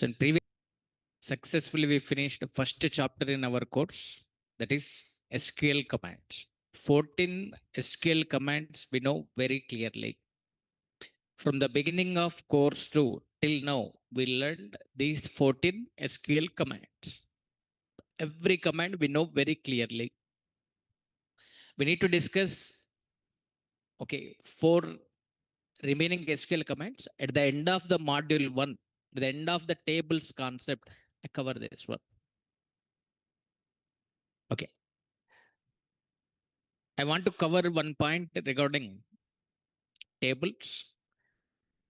So in previous successfully we finished the first chapter in our course, that is SQL commands. 14 SQL commands we know very clearly. From the beginning of course 2 till now, we learned these 14 SQL commands. Every command we know very clearly. We need to discuss, okay, four remaining SQL commands at the end of the module 1, at the end of the tables concept. I cover this one. Okay. I want to cover one point regarding tables.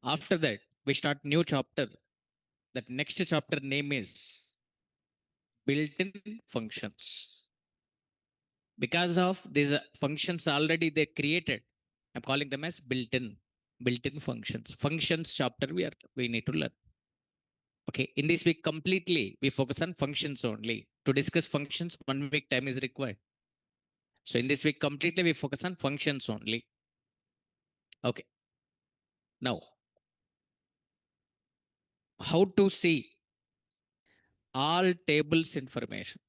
After that, we start new chapter. That next chapter name is built-in functions. Because of these functions already they created, I'm calling them as built-in functions. Functions chapter we need to learn. Okay, in this week completely we focus on functions only. To discuss functions, 1 week time is required. So in this week completely we focus on functions only. Okay. Now, how to see all tables information.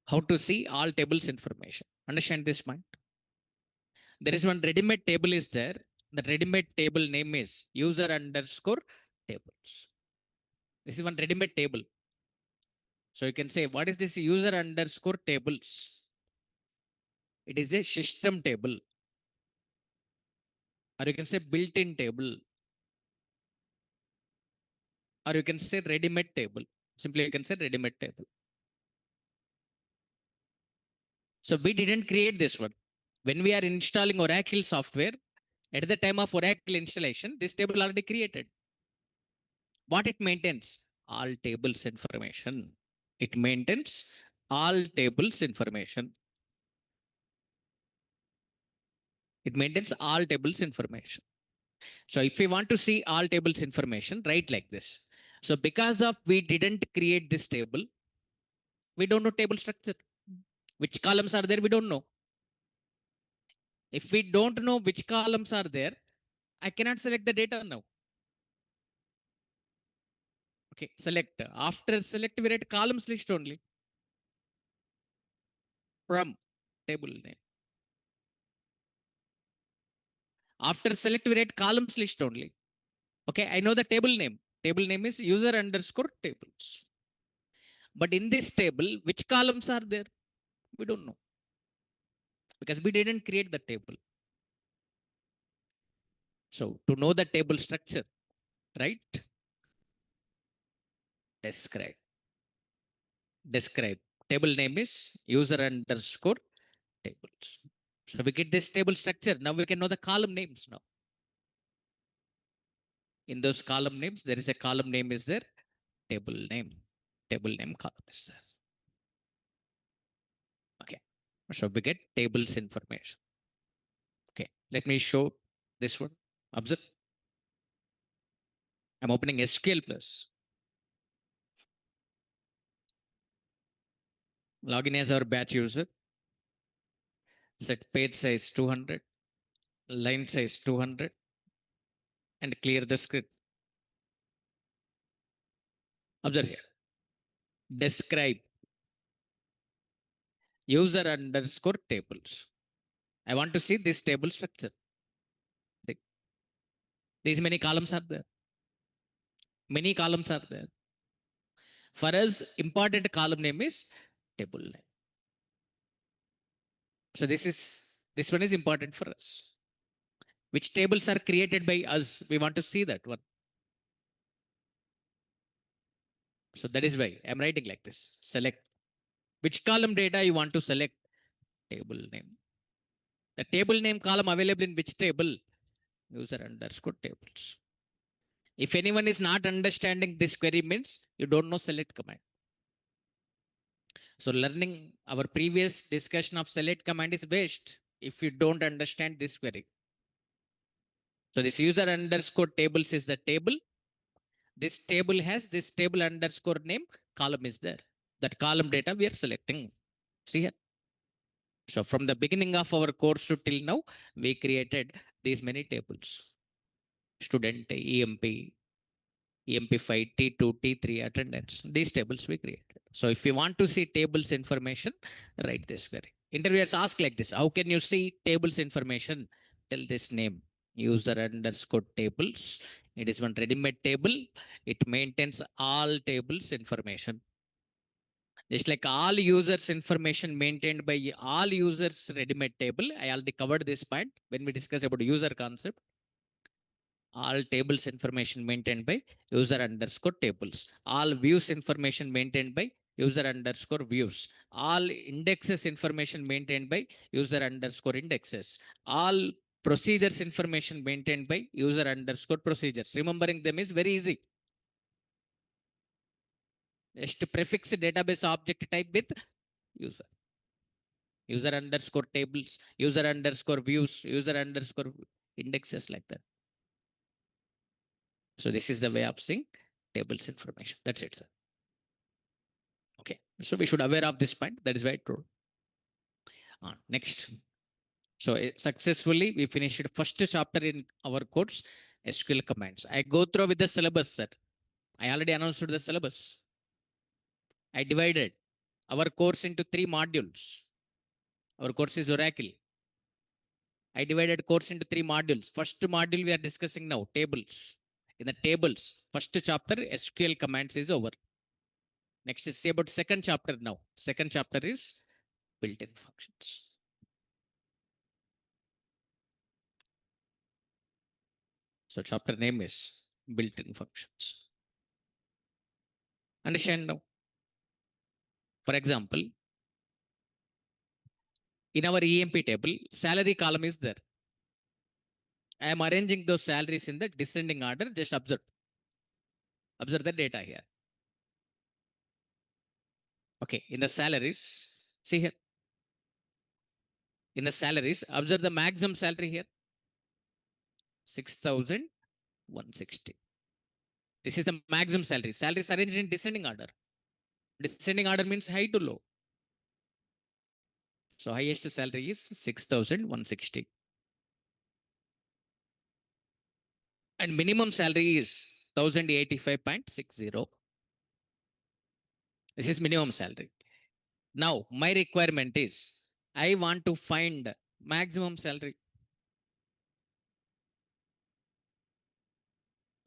How to see all tables information. Understand this point. There is one ready-made table is there. The ready-made table name is user underscore tables. This is one ready-made table. So you can say, what is this user underscore tables? It is a system table. Or you can say built-in table. Or you can say ready-made table. Simply you can say ready-made table. So we didn't create this one. When we are installing Oracle software, at the time of Oracle installation, this table already created. What it maintains? All tables information. It maintains all tables information. It maintains all tables information. So if we want to see all tables information, write like this. So because of we didn't create this table, we don't know table structure. Which columns are there, we don't know. If we don't know which columns are there, I cannot select the data now. Okay, select. After select, we write columns list only. From table name. After select, we write columns list only. Okay, I know the table name. Table name is user underscore tables. But in this table, which columns are there? We don't know. Because we didn't create the table. So to know the table structure, right? Describe. Describe. Table name is user underscore tables. So we get this table structure. Now we can know the column names now. In those column names, there is a column name is there. Table name. Table name column is there. Okay. So we get tables information. Okay. Let me show this one. Observe. I'm opening SQL Plus. Login as our batch user. Set page size 200. Line size 200. And clear the script. Observe here. Describe user underscore tables. I want to see this table structure. See, these many columns are there. Many columns are there. For us, important column name is table name. So this one is important for us. Which tables are created by us? We want to see that one. So that is why I'm writing like this. Select. Which column data you want to select? Table name. The table name column available in which table? User underscore tables. If anyone is not understanding this query means you don't know select command. So learning our previous discussion of select command is waste if you don't understand this query. So this user underscore tables is the table. This table has this table underscore name, column is there. That column data we are selecting. See here. So from the beginning of our course to till now, we created these many tables. student, EMP5, T2, T3 attendance. These tables we created. So if you want to see tables information, write this query. Interviewers ask like this: how can you see tables information? Tell this name, user underscore tables. It is one ready-made table. It maintains all tables information. Just like all users information maintained by all users ready-made table. I already covered this point when we discussed about user concept. All tables information maintained by user underscore tables. All views information maintained by user underscore views. All indexes information maintained by user underscore indexes. All procedures information maintained by user underscore procedures. Remembering them is very easy. Just prefix database object type with user. User underscore tables, user underscore views, user underscore indexes, like that. So this is the way of seeing tables information. That's it, sir. Okay. So we should aware of this point. That is very true. Next. So successfully we finished first chapter in our course, SQL commands. I go through with the syllabus, sir. I already announced the syllabus. I divided our course into 3 modules. Our course is Oracle. I divided course into 3 modules. First module we are discussing now, tables. In the tables, first chapter, SQL commands is over. Next is say about second chapter now. Second chapter is built-in functions. So chapter name is built-in functions. Understand now? For example, in our EMP table, salary column is there. I am arranging those salaries in the descending order. Just observe. Observe the data here. Okay, in the salaries, see here. In the salaries, observe the maximum salary here. 6,160. This is the maximum salary. Salary is arranged in descending order. Descending order means high to low. So highest salary is 6,160. And minimum salary is 1,085.60. This is minimum salary. Now, my requirement is I want to find maximum salary.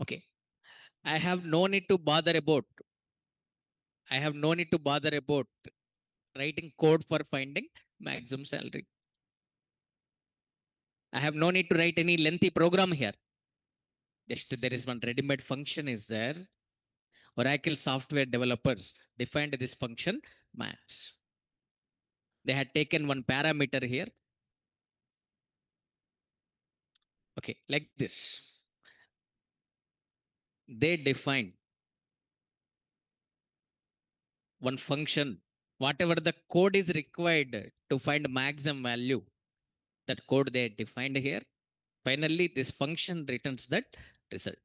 Okay. I have no need to bother about. I have no need to bother about writing code for finding maximum salary. I have no need to write any lengthy program here. Just there is one ready-made function is there. Oracle software developers defined this function max. They had taken one parameter here. Okay, like this. They define one function. Whatever the code is required to find maximum value, that code they defined here. Finally, this function returns that result.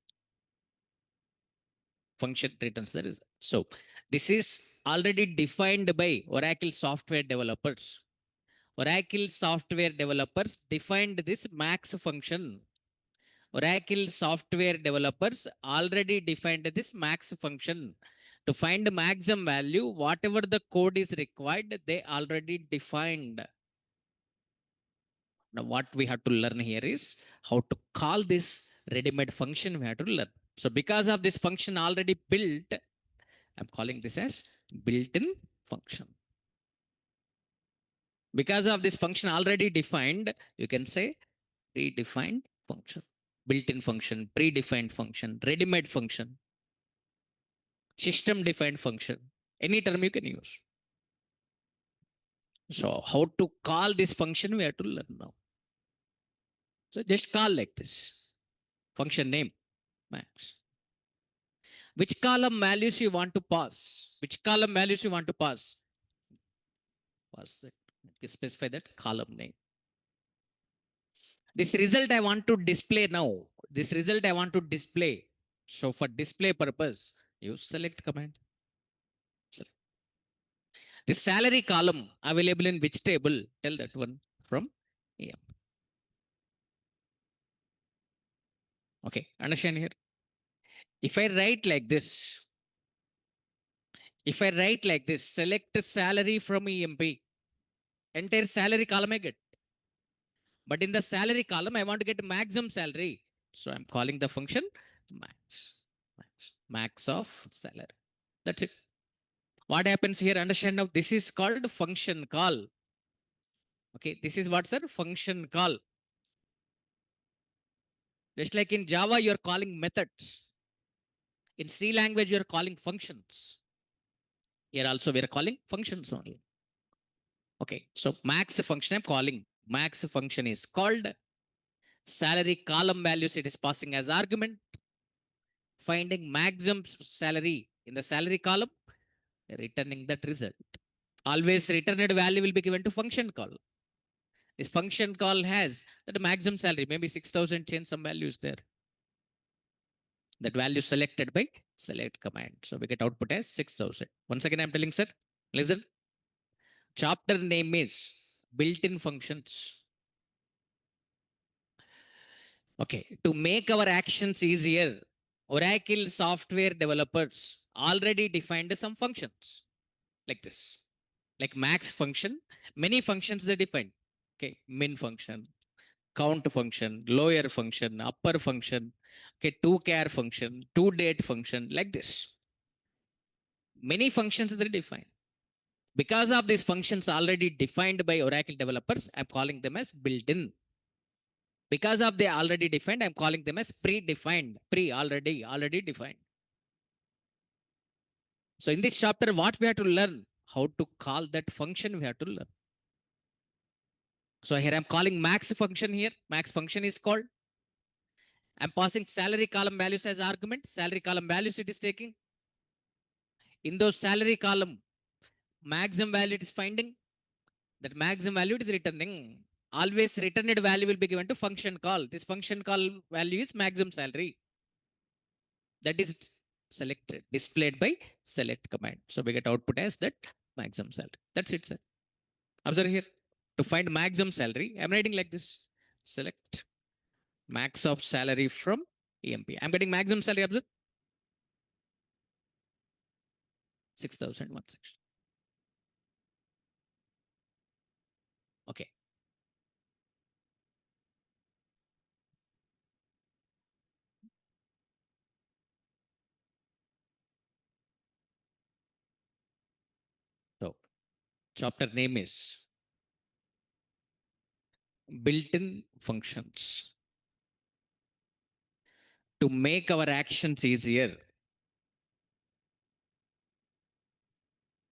Function returns the result. So this is already defined by Oracle software developers. Oracle software developers defined this max function. Oracle software developers already defined this max function. To find maximum value, whatever the code is required, they already defined. Now, what we have to learn here is how to call this ready-made function we have to learn. So because of this function already built, I'm calling this as built-in function. Because of this function already defined, you can say predefined function, built-in function, predefined function, ready-made function, system-defined function. Any term you can use. So how to call this function we have to learn now. So just call like this. Function name, max. Which column values you want to pass? Which column values you want to pass? Pass that. Specify that column name. This result I want to display now. This result I want to display. So for display purpose, use select command. Select. The salary column available in which table? Tell that one from EM. Okay, understand here. If I write like this, select salary from EMP, entire salary column I get. But in the salary column, I want to get maximum salary. So I'm calling the function max. Max of salary. That's it. What happens here? Understand now. This is called function call. Okay. This is what's a function call. Just like in Java, you're calling methods. In C language, you're calling functions. Here also, we're calling functions only. Okay. So max function I'm calling. Max function is called salary column values. It is passing as argument. Finding maximum salary in the salary column, returning that result. Always returned value will be given to function call. This function call has that maximum salary, maybe 6,000 change some values there. That value selected by select command. So we get output as 6,000. Once again, I'm telling, sir, listen. Chapter name is built-in functions. Okay. To make our actions easier, Oracle software developers already defined some functions like this. Like max function, many functions they define. Okay. Min function, count function, lower function, upper function, okay, to care function, to date function, like this. Many functions they define. Because of these functions already defined by Oracle developers, I'm calling them as built-in. Because of they already defined, I'm calling them as pre-defined, already defined. So in this chapter, what we have to learn, how to call that function we have to learn. So here I'm calling max function here. Max function is called. I'm passing salary column values as argument. Salary column values it is taking. In those salary column, maximum value it is finding. That maximum value it is returning. Always returned value will be given to function call. This function call value is maximum salary. That is selected, displayed by select command. So we get output as that maximum salary. That's it, sir. Observe here. To find maximum salary, I'm writing like this. Select max of salary from EMP. I'm getting maximum salary. Observe 6,001. Okay. So chapter name is built-in functions. To make our actions easier,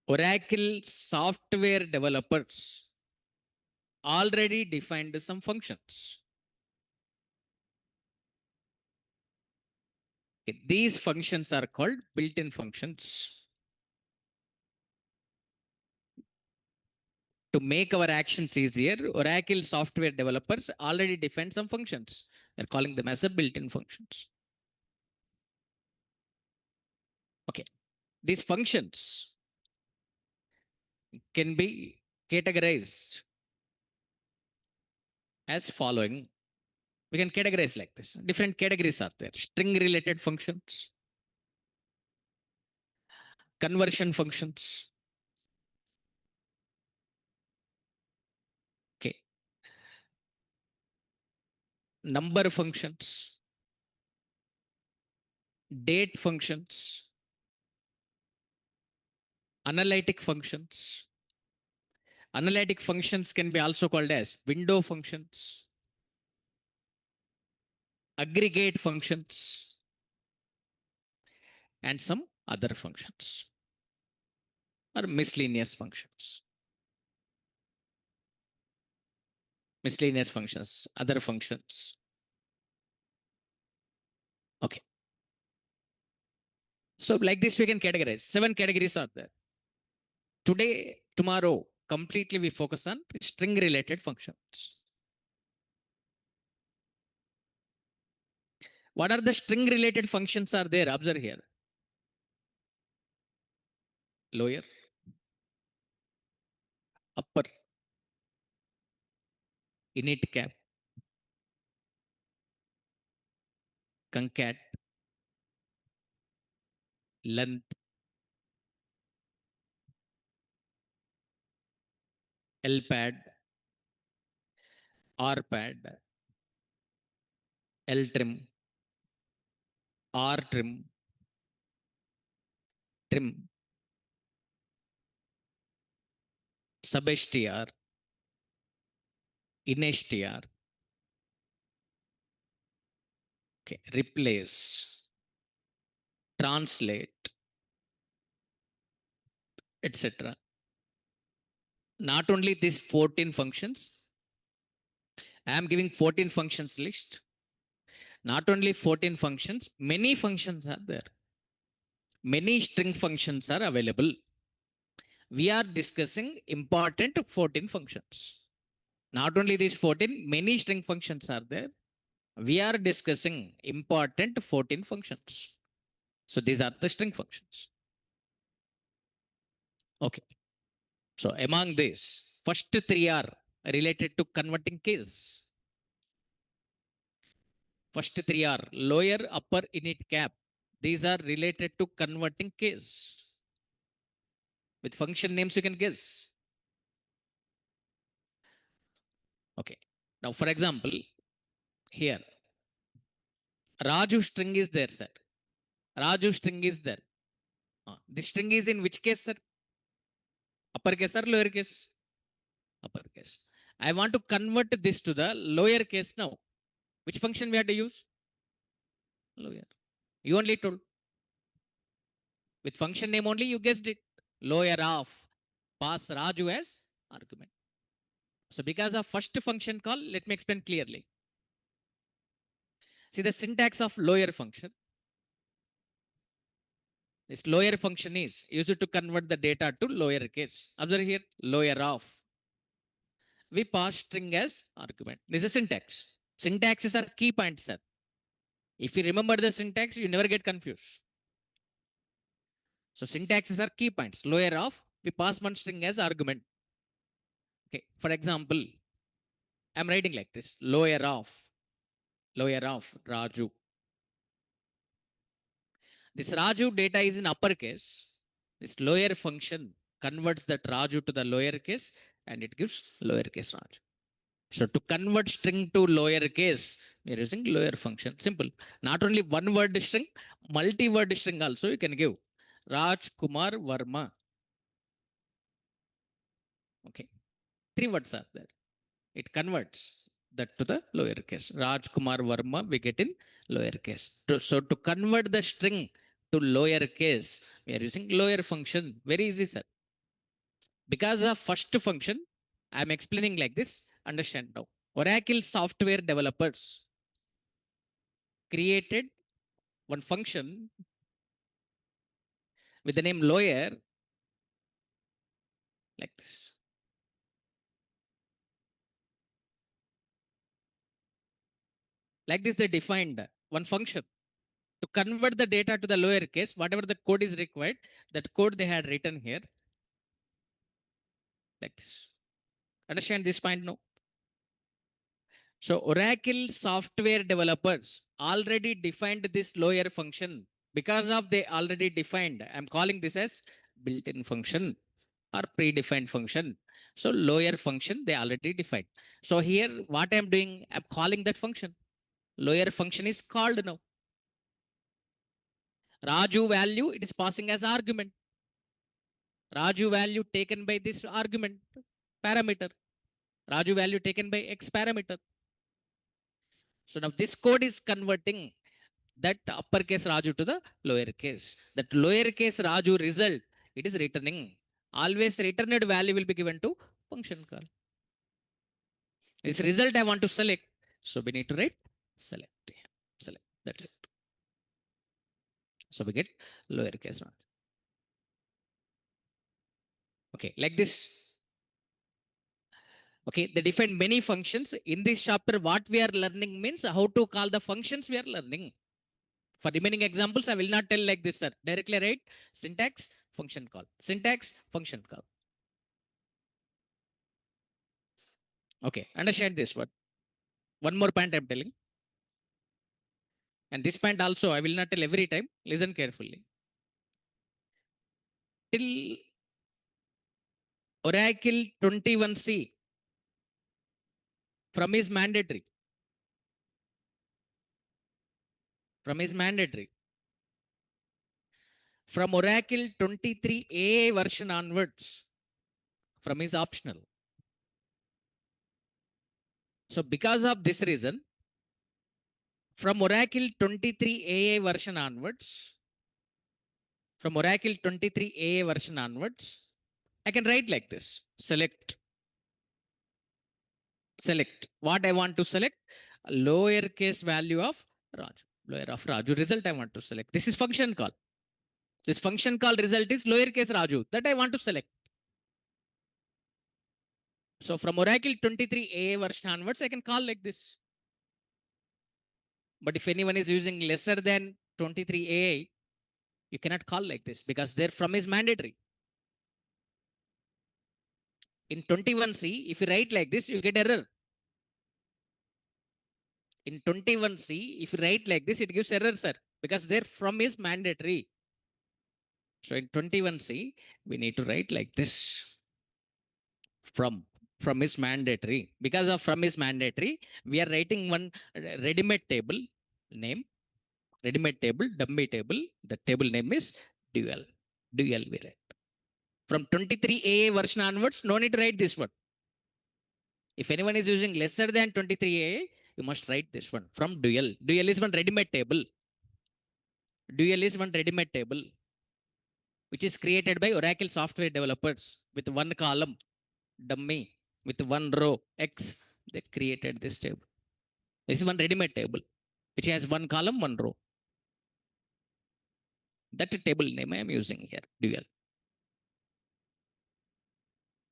Oracle software developers already defined some functions. Okay, these functions are called built-in functions. To make our actions easier, Oracle software developers already defined some functions. We're calling them as a built-in functions. Okay. These functions can be categorized as following. We can categorize like this. Different categories are there. String related functions, conversion functions. Okay. Number functions, date functions, analytic functions. Analytic functions can be also called as window functions, aggregate functions, and some other functions or miscellaneous functions. Miscellaneous functions, other functions. Okay. So like this, we can categorize. 7 categories are there. Today, tomorrow, completely we focus on string related functions. What are the string related functions are there? Observe here. Lower, upper, init cap, concat, length, lpad, rpad, ltrim, rtrim, trim, substr, instr, okay, replace, translate, etc. Not only these 14 functions, I am giving 14 functions list. Not only 14 functions, many functions are there. Many string functions are available. We are discussing important 14 functions. Not only these 14, many string functions are there. We are discussing important 14 functions. So these are the string functions. Okay. So among these, first three are related to converting keys. First three are lower, upper, init, cap. These are related to converting keys. With function names, you can guess. Okay. Now, for example, here, Raju string is there, sir. Raju string is there. This string is in which case, sir? Upper case or lower case? Upper case. I want to convert this to the lower case now. Which function we have to use? Lower. You only told. With function name only, you guessed it. Lower of. Pass Raju as argument. So because of first function call, let me explain clearly. See the syntax of lower function. This lower function is used to convert the data to lower case. Observe here, lower of. We pass string as argument. This is syntax. Syntaxes are key points, sir. If you remember the syntax, you never get confused. So syntaxes are key points. Lower of, we pass one string as argument. Okay. For example, I'm writing like this. Lower of Raju. This Raju data is in uppercase. This lower function converts that Raju to the lower case and it gives lowercase Raju. So to convert string to lower case, we are using lower function. Simple. Not only one word string, multi-word string also you can give. Raj Kumar Verma. Okay. Three words are there. It converts that to the lower case. Raj Kumar Verma, we get in lower case. So to convert the string to lower case, we are using lower function. Very easy, sir. Because of first function, I am explaining like this. Understand now. Oracle software developers created one function with the name lawyer like this. Like this, they defined one function to convert the data to the lower case, whatever the code is required, that code they had written here like this. Understand this point now? So Oracle software developers already defined this lower function. Because of they already defined, I'm calling this as built-in function or predefined function. So lower function they already defined. So here what I'm doing, I'm calling that function. Lower function is called now. Raju value, it is passing as argument. Raju value taken by this argument parameter. Raju value taken by X parameter. So now this code is converting that uppercase Raju to the lowercase. That lowercase Raju result, it is returning. Always returned value will be given to function call. This result I want to select. So we need to write select. Select. That's it. So we get lowercase Raju. Okay, like this. Okay, they define many functions. In this chapter, what we are learning means how to call the functions we are learning. For remaining examples, I will not tell like this, sir. Directly write syntax, function call. Syntax, function call. Okay, understand this one. One more point I'm telling. And this point also, I will not tell every time. Listen carefully. Till Oracle 21C from is mandatory. From is mandatory. From Oracle 23A version onwards, from is optional. So because of this reason, from Oracle 23AA version onwards, from Oracle 23AA version onwards, I can write like this. Select what I want to select. Lowercase value of Raju. Lower of Raju result I want to select. This is function call. This function call result is lowercase Raju that I want to select. So from Oracle 23A version onwards, I can call like this. But if anyone is using lesser than 23A, you cannot call like this because their from is mandatory. In 21C, if you write like this, you get error. In 21C, if you write like this, it gives error, sir, because their from is mandatory. So in 21C, we need to write like this. From is mandatory. Because of from is mandatory, we are writing one ready-made table name, ready-made table, dummy table. The table name is dual. Dual we write. From 23A version onwards, no need to write this one. If anyone is using lesser than 23A, you must write this one from dual. Dual is one ready-made table. Dual is one ready-made table, which is created by Oracle software developers with one column, dummy, with one row, X. They created this table. This is one ready-made table, which has one column, one row. That table name I am using here, dual.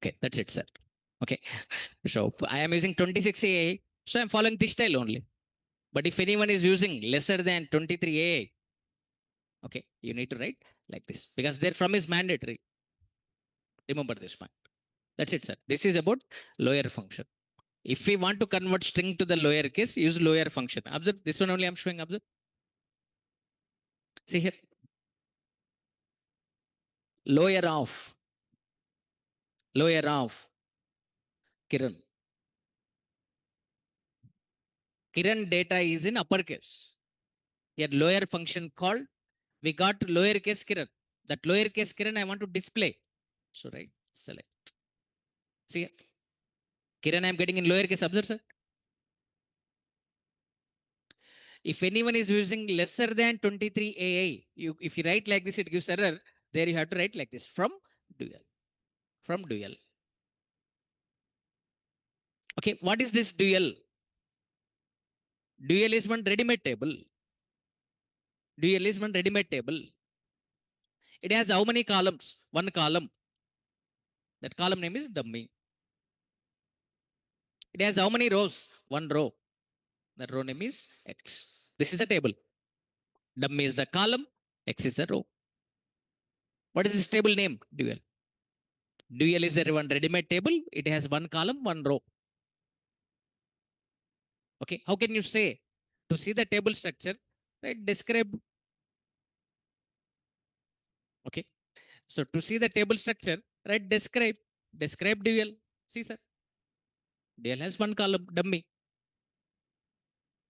Okay, that's it, sir. Okay, so I am using 26A, so I'm following this style only. But if anyone is using lesser than 23A, okay, you need to write like this because their from is mandatory. Remember this point. That's it, sir. This is about lower function. If we want to convert string to the lower case, use lower function. Observe this one only I'm showing. Observe. See here. Lower of. Lower of. Kiran. Kiran data is in uppercase. Here lower function called. We got lowercase Kiran. That lowercase Kiran I want to display. So right, select. See here. Kiran I'm getting in lowercase. Observe, sir. If anyone is using lesser than 23 AI, if you write like this, it gives error. There you have to write like this from dual. From dual. Okay, what is this dual? Dual is one ready-made table. Dual is one ready-made table. It has how many columns? One column. That column name is dummy. It has how many rows? One row. That row name is X. This is the table. Dummy is the column. X is the row. What is this table name? Dual. Dual is a one ready-made table. It has one column, one row. Okay, how can you say to see the table structure? Right, describe. Okay, so to see the table structure, right, describe dual. See, sir, dual has one column, dummy.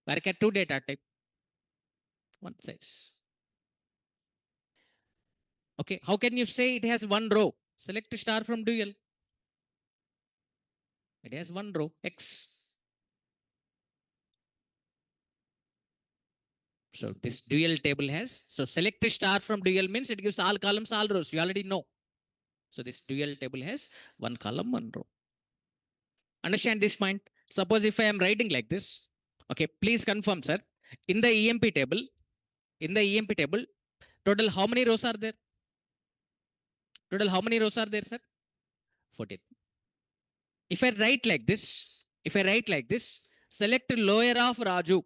Varchar two data type, one size. Okay, how can you say it has one row? Select star from dual. It has one row, X. So this dual table has, so select star from dual means it gives all columns, all rows. You already know. So this dual table has one column, one row. Understand this point? Suppose if I am writing like this, okay, please confirm, sir. In the EMP table, total how many rows are there? Total how many rows are there, sir? 14. If I write like this, select lower of Raju.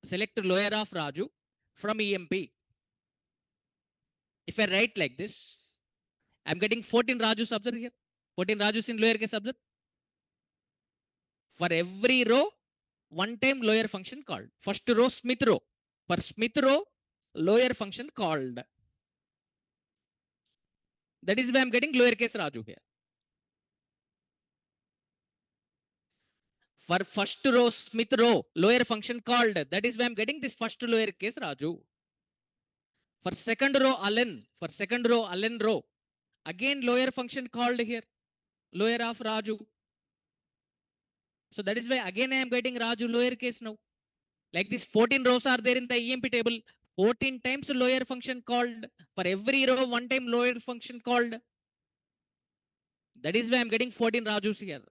Select lower of Raju from EMP. If I write like this, I'm getting 14 Rajus, observe here. 14 Rajus in lower case, observe. For every row, one time lower function called. First row, Smith row. For Smith row, lower function called. That is why I'm getting lowercase Raju here. For first row, Smith row, lower function called. That is why I'm getting this first lowercase Raju. For second row, Allen row, again lower function called here, lower of Raju. So that is why again I am getting Raju lowercase now. Like this 14 rows are there in the EMP table. 14 times lower function called. For every row, one time lower function called. That is why I'm getting 14 Rajus here.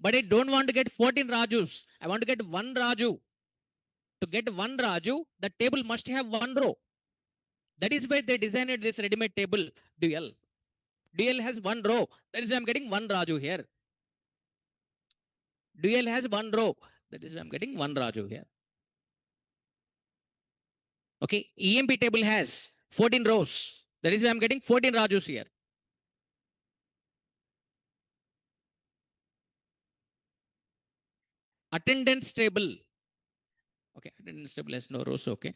But I don't want to get 14 Rajus. I want to get one Raju. To get one Raju, the table must have one row. That is why they designed this ready-made table dual. Dual has one row. That is why I'm getting one Raju here. Dual has one row. That is why I'm getting one Raju here. Okay. EMP table has 14 rows. That is why I'm getting 14 Rajus here. Attendance table. Okay. Attendance table has no rows. Okay.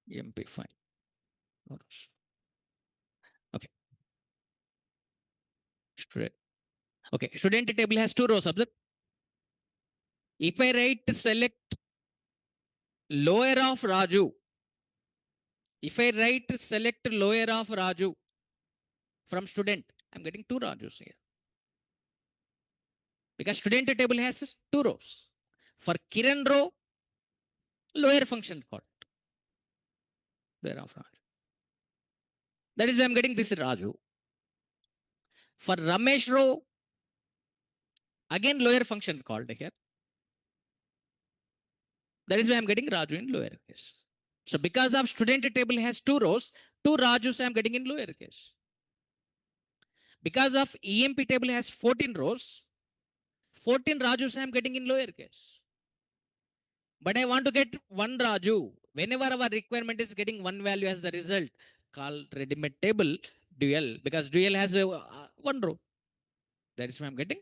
EMP fine. No rows. Okay. Student. Okay. Student table has two rows. Observe. If I write select lower of Raju, if I write select lower of Raju from student, I'm getting two Rajus here. Because student table has two rows. For Kiran row, lower function called lower of Raju. That is why I'm getting this Raju. For Ramesh row, again lower function called here. That is why I'm getting Raju in lower case. So because of student table has two rows, two Rajus I'm getting in lower case. Because of EMP table has 14 rows, 14 Rajus I'm getting in lower case. But I want to get one Raju. Whenever our requirement is getting one value as the result, call ready-made table dual, because dual has one row. That is why I'm getting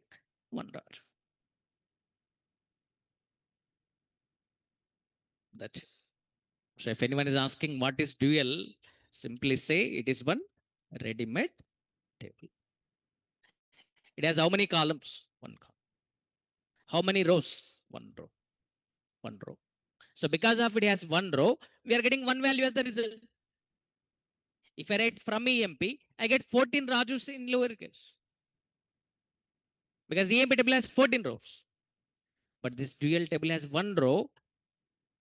one Raju. That's it. So if anyone is asking what is dual, simply say it is one ready-made table. It has how many columns? One column. How many rows? One row. One row. So because of it has one row, we are getting one value as the result. If I write from EMP, I get 14 Rajus in lowercase. Because EMP table has 14 rows. But this dual table has one row.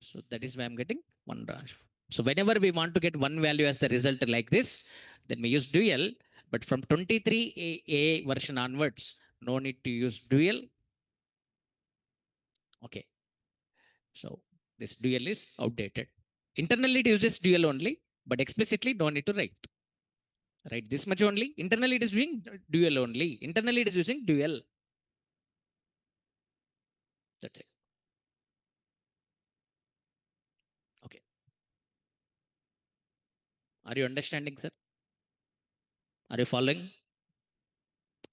So that is why I'm getting one Raju. So whenever we want to get one value as the result like this, then we use dual. But from 23A version onwards, no need to use dual. Okay. So this dual is outdated. Internally it uses dual only, but explicitly don't need to write. Write this much only. Internally it is using dual only. Internally it is using dual. That's it. Okay. Are you understanding, sir? Are you following?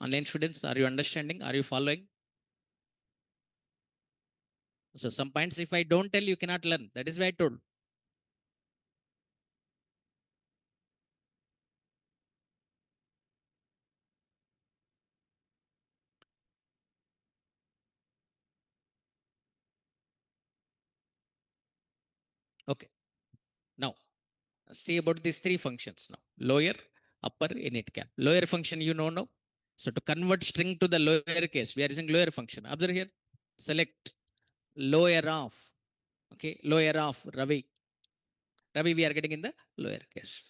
Online students, are you understanding? Are you following? So some points, if I don't tell, you cannot learn. That is why I told. Okay. Now, see about these three functions now. Lower, upper, init cap. Lower function, you know now. So to convert string to the lower case, we are using lower function. Observe here. Select lower of. Okay. Lower of Ravi. Ravi, we are getting in the lower case.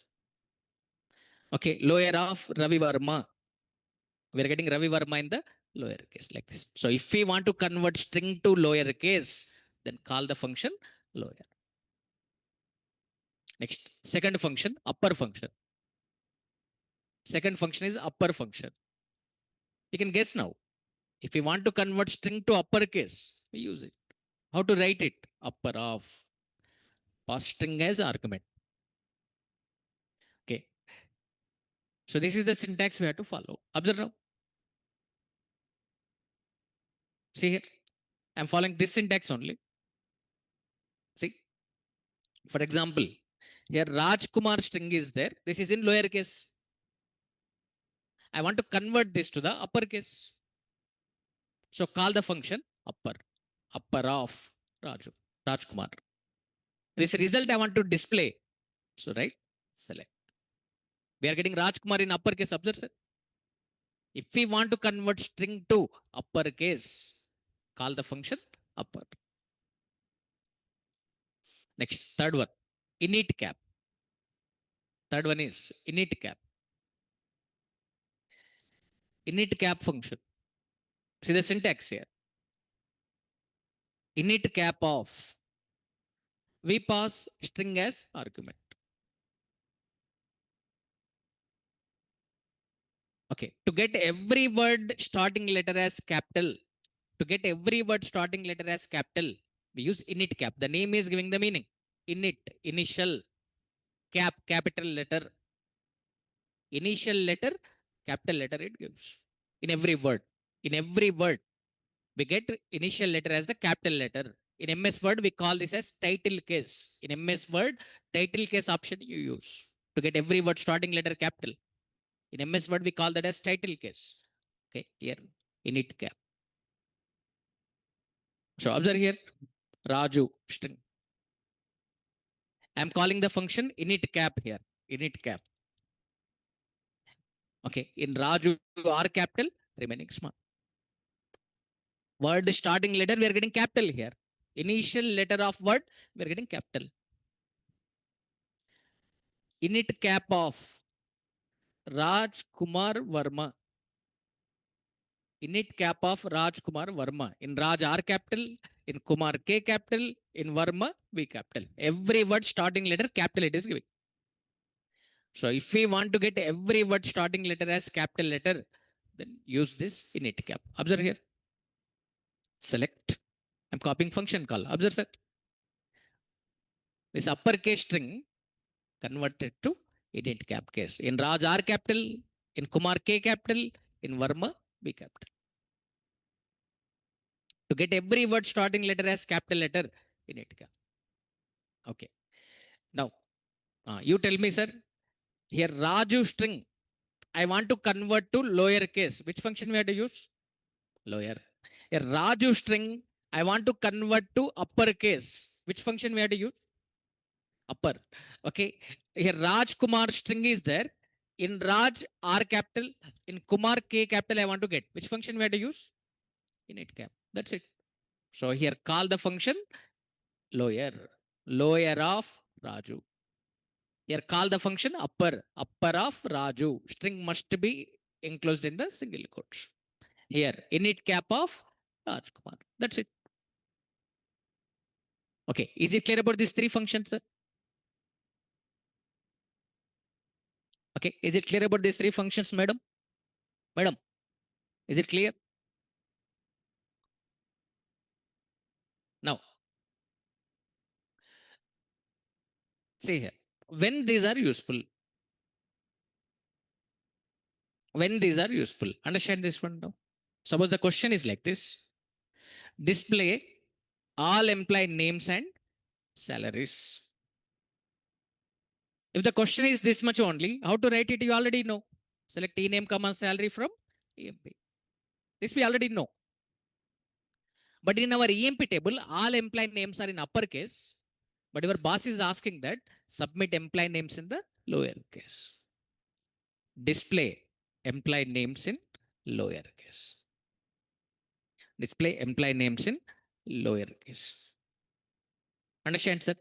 Okay. Lower of Ravi Varma. We are getting Ravi Varma in the lower case like this. So if we want to convert string to lower case, then call the function lower. Next, second function, upper function. Second function is upper function. You can guess now. If we want to convert string to uppercase, we use it. How to write it? Upper of. Pass string as argument. Okay. So this is the syntax we have to follow. Observe now. See here. I'm following this syntax only. For example, here Rajkumar string is there. This is in lowercase. I want to convert this to the uppercase. So call the function upper of Raju, Rajkumar. This result I want to display. So right, select. We are getting Rajkumar in uppercase. Observe, sir. If we want to convert string to uppercase, call the function upper. Next, third one, init cap. Third one is init cap. Init cap function. See the syntax here. Init cap of. We pass string as argument. Okay. To get every word starting letter as capital, we use init cap. The name is giving the meaning. Init, initial, cap, capital letter, initial letter, capital letter it gives. In every word. In every word, we get initial letter as the capital letter. In MS Word, we call this as title case. In MS Word, title case option you use to get every word starting letter capital. In MS Word, we call that as title case. Okay, here, init cap. So observe here, Raju string. I'm calling the function init cap here. Init cap. Okay, in Raju R capital, remaining small. Word starting letter, we are getting capital here. Initial letter of word, we are getting capital. Init cap of Raj Kumar Verma. Init cap of Raj Kumar Verma. In Raj R capital, in Kumar K capital, in Verma V capital. Every word starting letter capital it is giving. So if we want to get every word starting letter as capital letter, then use this init cap. Observe here. Select. I'm copying function call. Observe sir. This uppercase string converted to init cap case. In Raj R capital, in Kumar K capital, in Verma B capital. To get every word starting letter as capital letter in it. Okay. Now, you tell me, sir. Here, Raju string. I want to convert to lower case. Which function we have to use? Lower. Here, Raju string. I want to convert to upper case. Which function we have to use? Upper. Okay. Here, Raj Kumar string is there. In Raj R capital, in Kumar K capital, I want to get. Which function we have to use? Init cap. That's it. So here, call the function lower. Lower of Raju. Here call the function upper of Raju. String must be enclosed in the single quotes. Here init cap of Rajkumar. That's it. Okay. Is it clear about these three functions, sir? Okay. Is it clear about these three functions, madam? Madam, is it clear? Now, see here. When these are useful. When these are useful. Understand this one now. Suppose the question is like this. Display all employee names and salaries. If the question is this much only, how to write it, you already know. Select E name, comma, salary from EMP. This we already know. But in our EMP table, all employee names are in uppercase. But your boss is asking that submit employee names in the lower case. Display employee names in lower case. Display employee names in lower case. Understand, sir?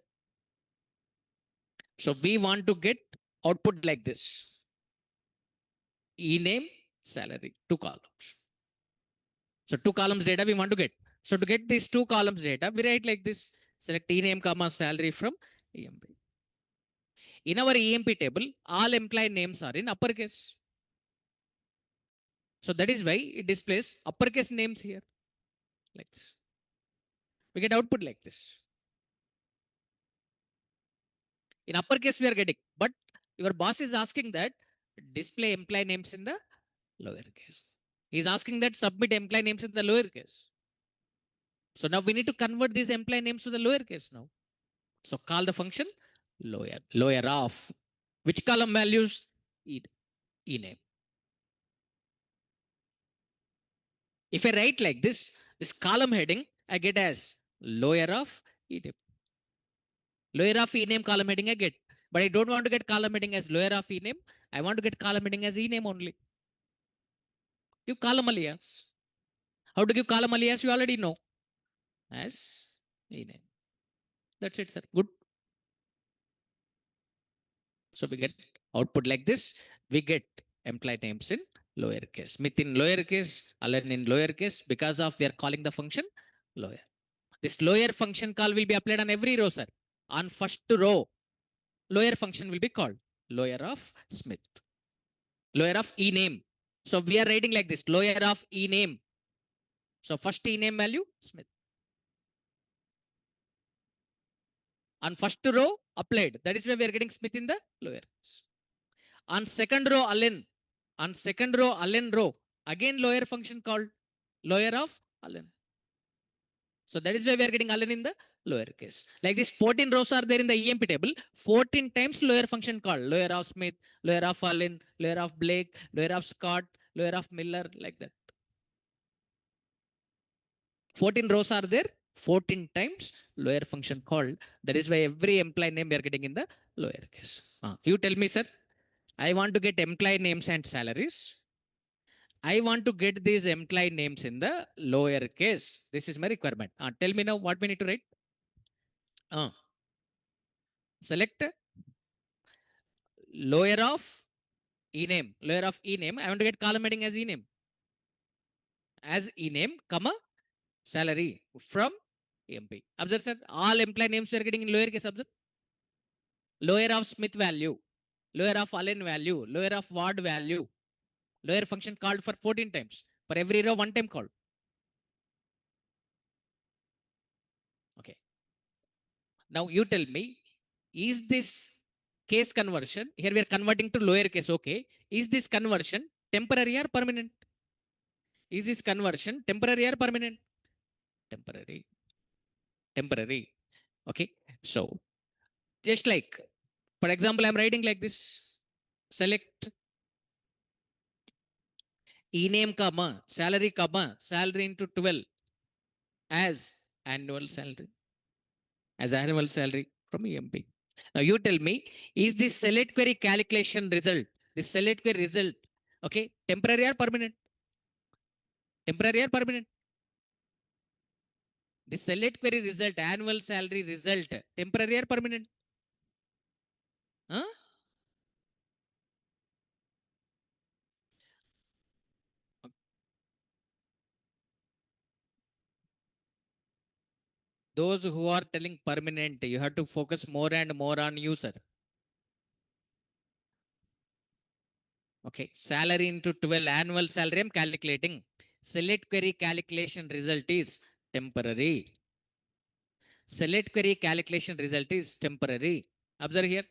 So we want to get output like this. E name, salary, two columns. So two columns data we want to get. So to get these two columns data, we write like this. Select E name, comma, salary from EMP. In our EMP table, all employee names are in uppercase. So that is why it displays uppercase names here. Like this. We get output like this. In uppercase, we are getting. But your boss is asking that display employee names in the lower case. He's asking that submit employee names in the lower case. So now we need to convert these employee names to the lower case now. So call the function lower of. Which column values? E, e name. If I write like this column heading, I get as lower of e name. Lower of e name column heading I get. But I don't want to get column heading as lower of e name. I want to get column heading as e name only. Give column alias. How to give column alias? You already know. As e name. That's it, sir. Good. So we get output like this. We get employee names in lowercase. Smith in lowercase, Allen in lowercase because of we are calling the function lower. This lower function call will be applied on every row, sir. On first row, lower function will be called lower of Smith. Lower of e name. So we are writing like this, lower of e name. So first e name value, Smith. On first row, applied. That is why we are getting Smith in the lower. On second row, Allen. On second row, Allen row. Again, lower function called lower of Allen. So that is why we are getting Allen in the lower case. Like this, 14 rows are there in the EMP table. 14 times lower function called lower of Smith, lower of Allen, lower of Blake, lower of Scott, lower of Miller, like that. 14 rows are there. 14 times lower function called. That is why every employee name we are getting in the lower case. You tell me, sir. I want to get employee names and salaries. I want to get these employee names in the lower case. This is my requirement. Tell me now what we need to write. Select lower of ename. Lower of ename. I want to get column heading as ename. As ename, comma, salary from MP. Observe, sir. All employee names we are getting in lower case. Observe. Lower of Smith value. Lower of Allen value. Lower of Ward value. Lower function called for 14 times. For every row, one time called. Okay. Now you tell me, is this case conversion? Here we are converting to lower case. Okay. Is this conversion temporary or permanent? Is this conversion temporary or permanent? Temporary. Temporary. Okay. So just like, for example, I'm writing like this. Select e-name comma salary into 12 as annual salary. As annual salary from EMP. Now you tell me, is this select query calculation result, this select query result, okay, temporary or permanent? Temporary or permanent? The select query result, annual salary result, temporary or permanent? Huh? Those who are telling permanent, you have to focus more and more on user. Okay, salary into 12 annual salary I'm calculating. Select query calculation result is temporary. Select query calculation result is temporary. Observe here.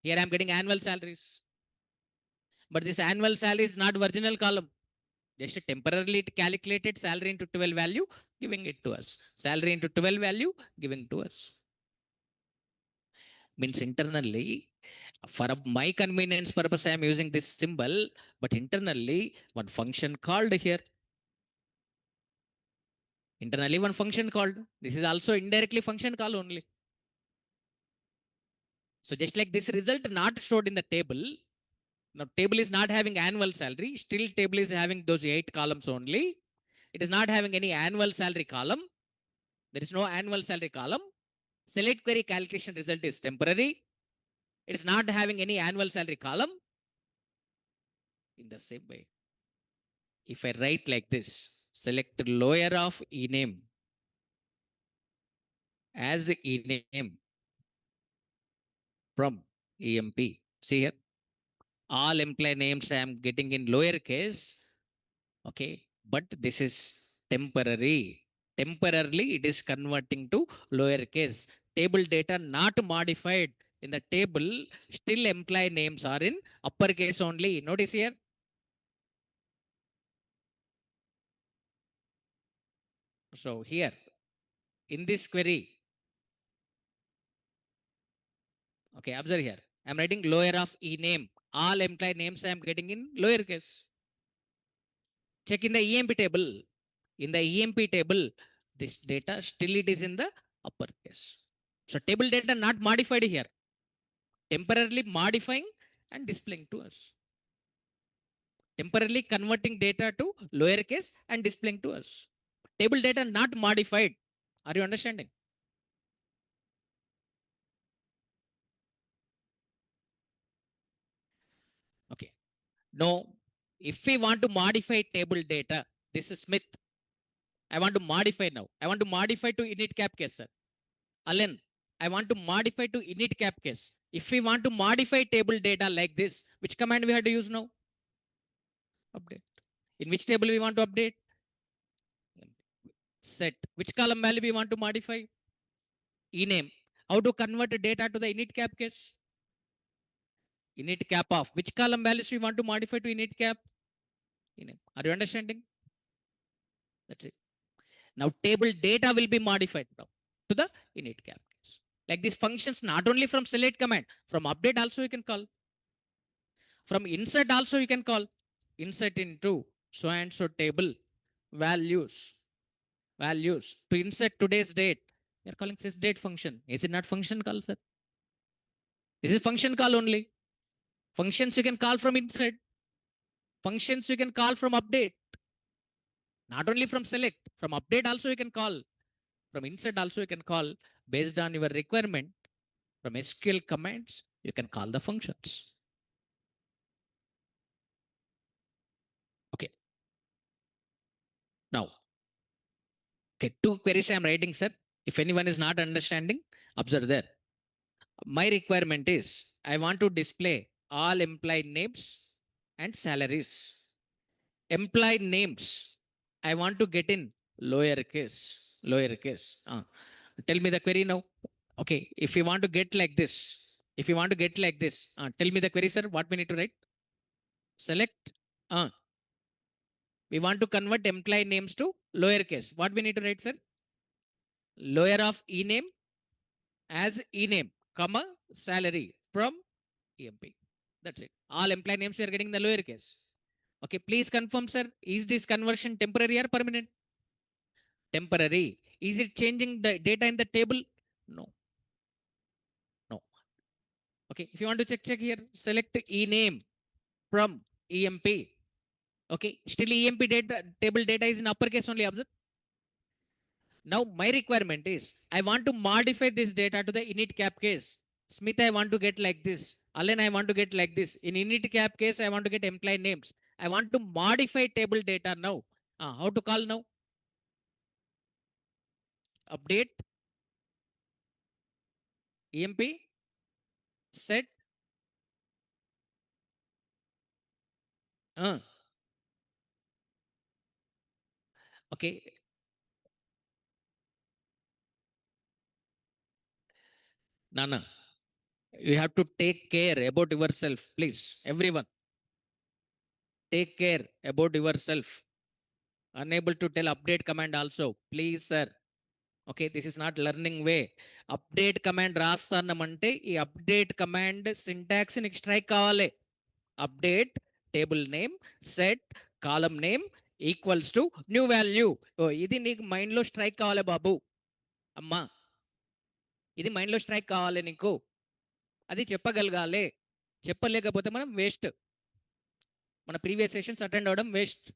Here I'm getting annual salaries. But this annual salary is not original column. Just temporarily it calculated salary into 12 value, giving it to us. Salary into 12 value, giving to us. Means internally, for my convenience purpose, I am using this symbol, but internally, one function called here. Internally, one function called. This is also indirectly function call only. So just like this result not stored in the table, now table is not having annual salary, still table is having those 8 columns only. It is not having any annual salary column. There is no annual salary column. Select query calculation result is temporary. It is not having any annual salary column. In the same way, if I write like this, select lower of ename as ename from EMP. See here, all employee names I am getting in lower case. Okay, but this is temporary. Temporarily, it is converting to lower case. Table data not modified. In the table, still employee names are in uppercase only. Notice here. So here, in this query, Okay, observe here. I'm writing lower of e name. All employee names I am getting in lowercase. Check in the EMP table. In the EMP table, this data still it is in the uppercase. So table data not modified here. Temporarily modifying and displaying to us. Temporarily converting data to lowercase and displaying to us. Table data not modified. Are you understanding? Okay. No. If we want to modify table data, this is Smith. I want to modify now. I want to modify to init cap case, sir. Allen, I want to modify to init cap case. If we want to modify table data like this, which command we have to use now? Update. In which table we want to update? Set. Which column value we want to modify? Ename. How to convert data to the init cap case? Init cap of. Which column values we want to modify to init cap? Ename. Are you understanding? That's it. Now table data will be modified now to the init cap case. Like these functions, not only from select command, from update also you can call. From insert also you can call. Insert into so and so table values. Values to insert today's date. We are calling this date function. Is it not function call, sir? This is function call only. Functions you can call from insert. Functions you can call from update. Not only from select, from update also you can call. From insert also you can call based on your requirement. From SQL commands, you can call the functions. Okay. Now, okay, two queries I'm writing, sir. If anyone is not understanding, observe there. My requirement is I want to display all employee names and salaries. Employee names, I want to get in lowercase. Lowercase. Tell me the query now. Okay, if you want to get like this, if you want to get like this, tell me the query, sir. What we need to write? Select. We want to convert employee names to lowercase. What we need to write, sir? Lower of e name as e name, comma salary from EMP. That's it. All employee names we are getting in the lowercase. Okay, please confirm, sir. Is this conversion temporary or permanent? Temporary. Is it changing the data in the table? No. No. Okay, if you want to check here, select e name from EMP. Okay, still EMP data table data is in uppercase only. Observe. Now my requirement is I want to modify this data to the init cap case. Smith, I want to get like this. Allen, I want to get like this. In init cap case, I want to get employee names. I want to modify table data now. How to call now? Update EMP set. Uh, okay. Nana, you have to take care about yourself, please. Everyone, take care about yourself. Unable to tell update command also. Please, sir. Okay, this is not learning way. Update command రాస్తానమంటే ఈ update command syntax నీకు strike కావాలి. Update table name set column name equals to new value. ఇది నీకు mind లో strike కావాలి బాబు. అమ్మా, ఇది mind లో స్ట్రైక్ కావాలి నీకు. అది చెప్పగలగాలి. చెప్పలేకపోతే మనం వేస్ట్. మన ప్రీవియస్ సెషన్స్ అటెండ్ అవడం waste.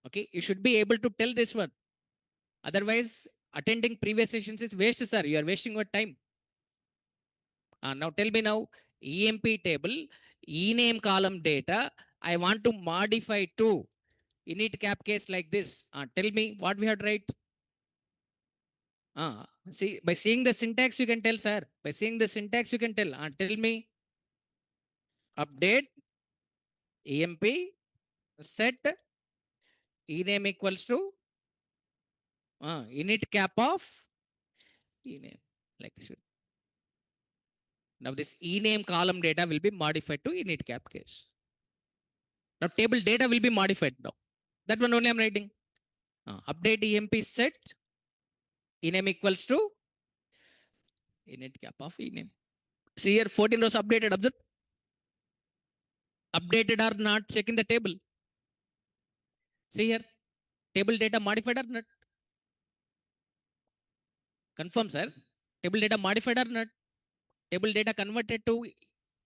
Okay, you should be able to tell this one. Otherwise, attending previous sessions is waste, sir. You are wasting your time. Now tell me now, EMP table, ename column data, I want to modify to init cap case like this. Tell me what we have to write. See, by seeing the syntax, you can tell, sir. By seeing the syntax, you can tell. Tell me, update EMP set ename equals to init cap of ename like this. Now this ename column data will be modified to init cap case. Now table data will be modified now. That one only I'm writing. Update EMP set ename equals to init cap of ename. See here, 14 rows updated. Observe. Updated or not, check in the table. See here, table data modified or not? Confirm, sir. Table data modified or not? Table data converted to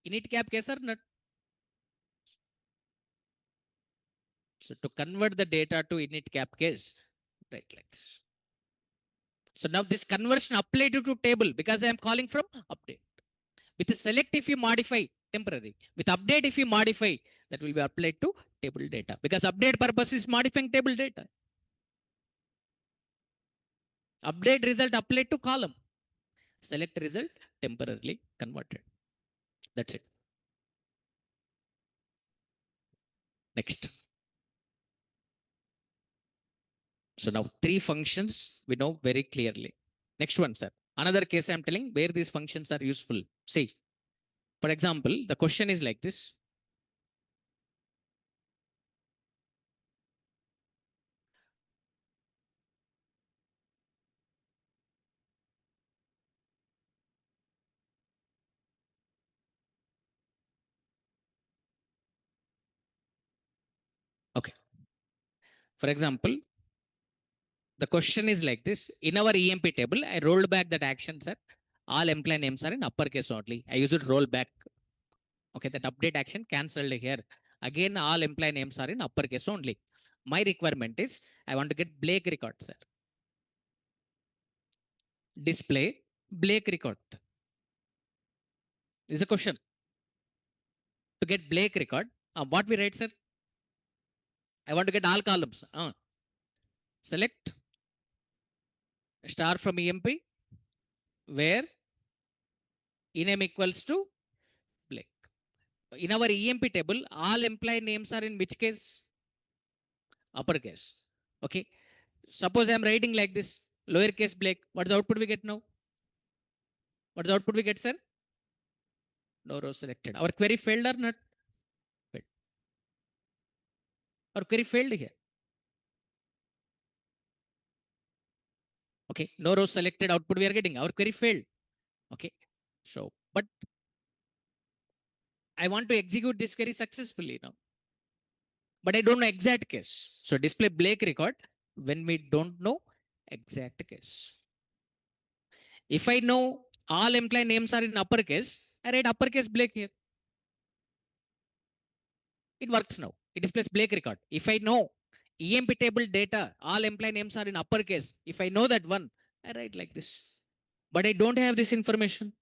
init cap case or not? So to convert the data to init cap case, right like this. So now this conversion applied to table because I am calling from update. With select if you modify temporary. With update if you modify, that will be applied to table data because update purpose is modifying table data. Update result applied to column. Select result temporarily converted. That's it. Next. So now three functions we know very clearly. Next one, sir. Another case I'm telling where these functions are useful. See, for example, the question is like this. Okay. For example, the question is like this. In our EMP table, I rolled back that action, sir. All employee names are in uppercase only. I use it roll back. Okay, that update action cancelled here. Again, all employee names are in uppercase only. My requirement is I want to get Blake record, sir. Display Blake record. This is a question. To get Blake record, what we write, sir? I want to get all columns. Select star from EMP where ename equals to Blake. In our EMP table, all employee names are in which case? Uppercase. Okay. Suppose I am writing like this, lowercase Blake. What's the output we get now? What's the output we get, sir? No row selected. Our query failed or not? Failed. Our query failed here. Okay. No row selected output we are getting. Our query failed. Okay. So, but I want to execute this query successfully now. But I don't know exact case. So display Blake record when we don't know exact case. If I know all employee names are in uppercase, I write uppercase Blake here. It works now. It displays Blake record. If I know EMP table data, all employee names are in uppercase. If I know that one, I write like this. But I don't have this information.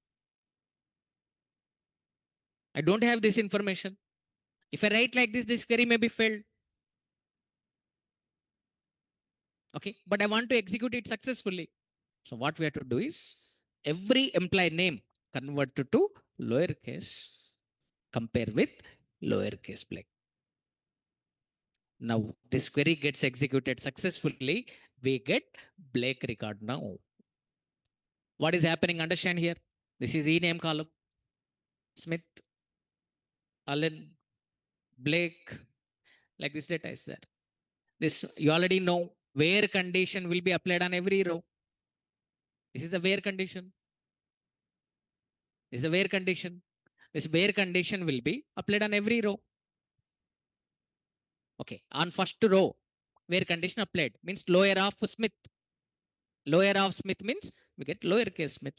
I don't have this information. If I write like this query may be failed. Okay, but I want to execute it successfully. So what we have to do is every employee name converted to lowercase, compare with lowercase Blake. Now this query gets executed successfully. We get Blake record now. What is happening? Understand here. This is ename column. Smith, Allen, Blake. Like this data is there. This you already know where condition will be applied on every row. This is the where condition. This is the where condition. This where condition will be applied on every row. Okay. On first row, where condition applied means lower of Smith. Lower of Smith means we get lowercase Smith.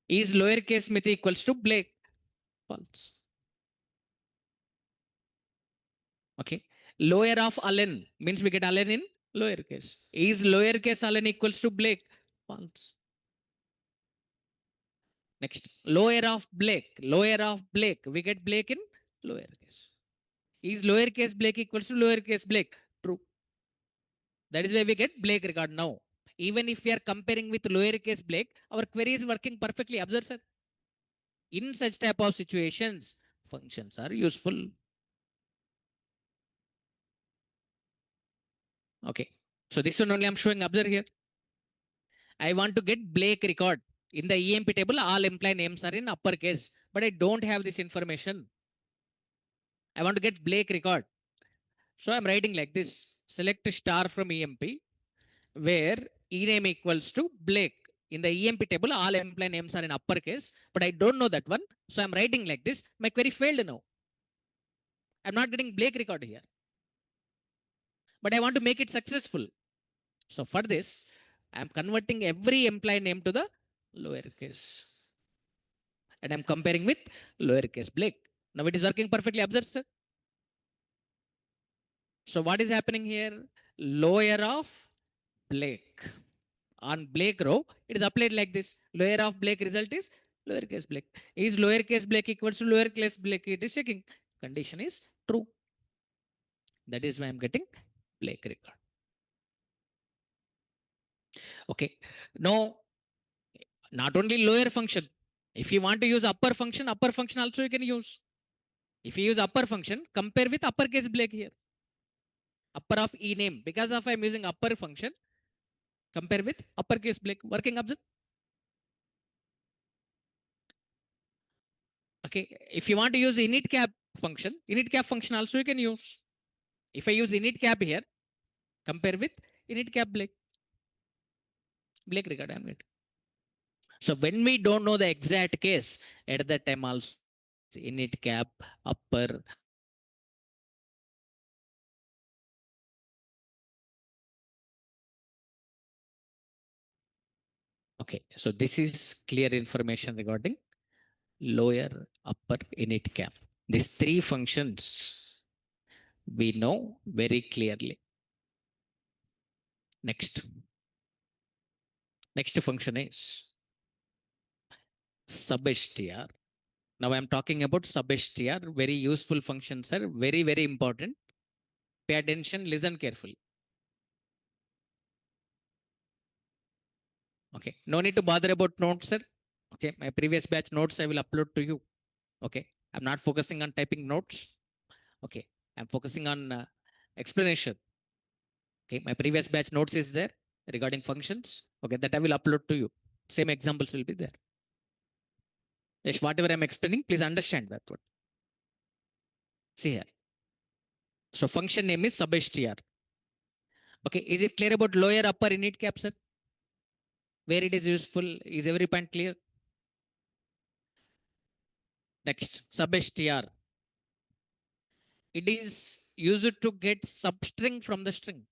Is lowercase Smith equals to Blake? False. Okay. Lower of Allen means we get Allen in lowercase. Is lowercase Allen equals to Blake? False. Next, lower of Blake. Lower of Blake. We get Blake in lowercase. Is lowercase Blake equals to lowercase Blake? True. That is why we get Blake record now. Even if we are comparing with lowercase Blake, our query is working perfectly. Observe, sir. In such type of situations, functions are useful. Okay. So this one only I'm showing. Observe here. I want to get Blake record. In the EMP table, all employee names are in uppercase, but I don't have this information. I want to get Blake record. So I'm writing like this. Select star from EMP where ename equals to Blake. In the EMP table, all employee names are in uppercase, but I don't know that one. So I'm writing like this. My query failed now. I'm not getting Blake record here, but I want to make it successful. So for this, I'm converting every employee name to the lowercase. And I'm comparing with lowercase Blake. Now it is working perfectly. Observe, sir. So what is happening here? Lower of Blake. On Blake row, it is applied like this. Lower of Blake result is lowercase Blake. Is lowercase Blake equals to lowercase Blake? It is checking. Condition is true. That is why I'm getting Blake record. Okay. Now, not only lower function. If you want to use upper function also you can use. If you use upper function, compare with uppercase Blake here. Upper of E name. Because of I'm using upper function, compare with uppercase Blake. Working observe. Okay. If you want to use init cap function also you can use. If I use init cap here, compare with init cap Blake record I'm getting. So when we don't know the exact case, at that time also init cap upper. Okay, so this is clear information regarding lower, upper, init cap. These three functions we know very clearly. Next function is substr. Now I'm talking about substr. Very useful functions, sir. Very, very important. Pay attention, listen carefully. Okay, no need to bother about notes, sir. Okay, my previous batch notes I will upload to you. Okay, I'm not focusing on typing notes. Okay, I'm focusing on explanation. Okay, my previous batch notes is there regarding functions. Okay, that I will upload to you. Same examples will be there. Yes, whatever I'm explaining, please understand that one. See here. So function name is substr. Okay, is it clear about lower, upper, init cap, sir? Where it is useful? Is every point clear? Next, substr. It is used to get substring from the string.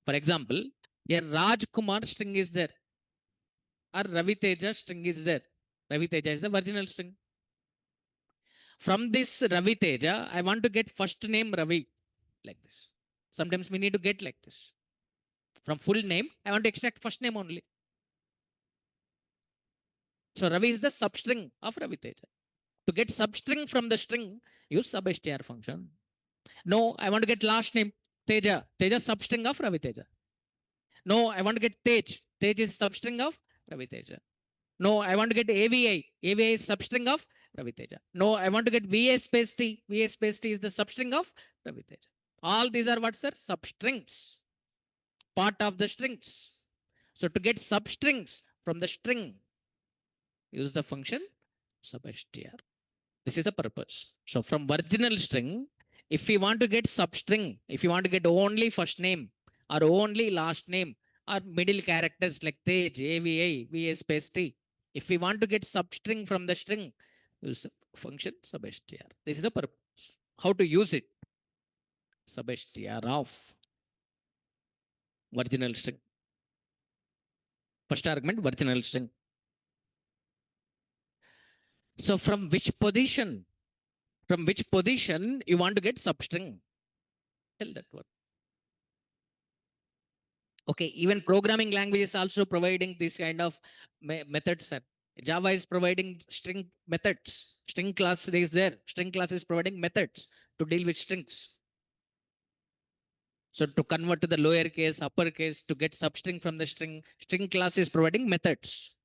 For example, a Raj Kumar string is there, or Ravi Teja string is there. Ravi Teja is the original string. From this Ravi Teja, I want to get first name Ravi, like this. Sometimes we need to get like this. From full name, I want to extract first name only. So Ravi is the substring of Ravi Teja. To get substring from the string, use substr function. No, I want to get last name Teja. Teja substring of Ravi Teja. No, I want to get Tej. Tej is substring of Ravi Teja. No, I want to get AVI. AVI is substring of Ravi Teja. No, I want to get VA space T. VA space T is the substring of Ravi Teja. All these are what, sir? Substrings. Part of the strings. So to get substrings from the string, use the function substr. This is the purpose. So from original string, if we want to get substring, if you want to get only first name or only last name or middle characters like Tej, AVI, VA space T, if we want to get substring from the string, use function substr. This is the purpose. How to use it? Substr of original string. First argument, original string. So from which position? From which position you want to get substring? Tell that one. Okay, even programming language is also providing this kind of methods, sir. Java is providing string methods. String class is there. String class is providing methods to deal with strings. So to convert to the lower case, upper case, to get substring from the string class is providing methods.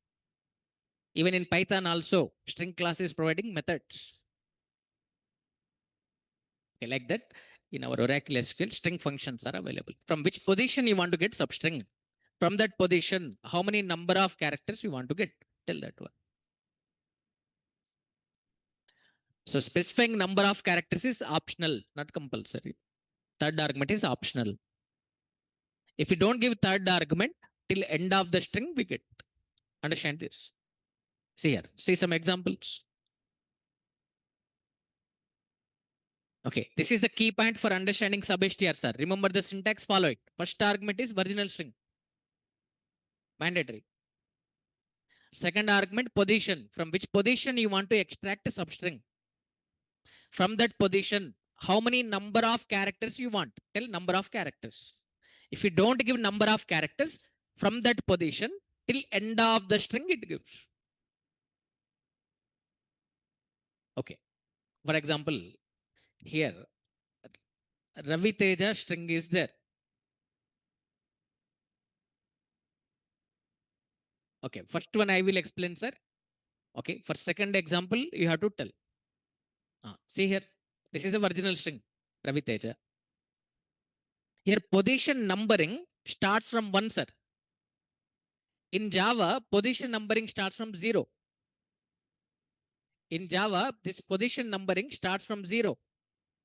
Even in Python also, string class is providing methods. Okay, like that, in our Oracle SQL, string functions are available. From which position you want to get substring? From that position, how many number of characters you want to get? Tell that one. So specifying number of characters is optional, not compulsory. Third argument is optional. If you don't give third argument, till end of the string we get. Understand this. See here. See some examples. Okay. This is the key point for understanding sub-str, sir. Remember the syntax, follow it. First argument is original string. Mandatory. Second argument, position. From which position you want to extract a substring. From that position, how many number of characters you want? Tell number of characters. If you don't give number of characters from that position till end of the string, it gives. Okay. For example, here Ravi Teja string is there. Okay. First one I will explain, sir. Okay. For second example, you have to tell. See here. This is a original string, Ravi Teja. Here, position numbering starts from 1, sir. In Java, position numbering starts from 0. In Java, this position numbering starts from 0.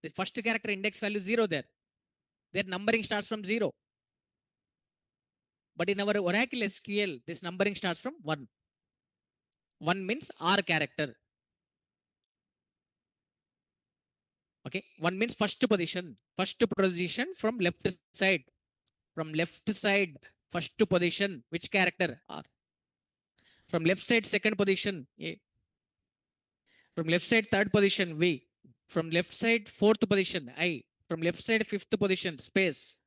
The first character index value 0 there. Their numbering starts from 0. But in our Oracle SQL, this numbering starts from 1. 1 means R character. Okay. 1 means first position. First position from left side. From left side, first position. Which character? R. From left side, second position. A. From left side, third position. V. From left side, fourth position. I. From left side, fifth position. Space.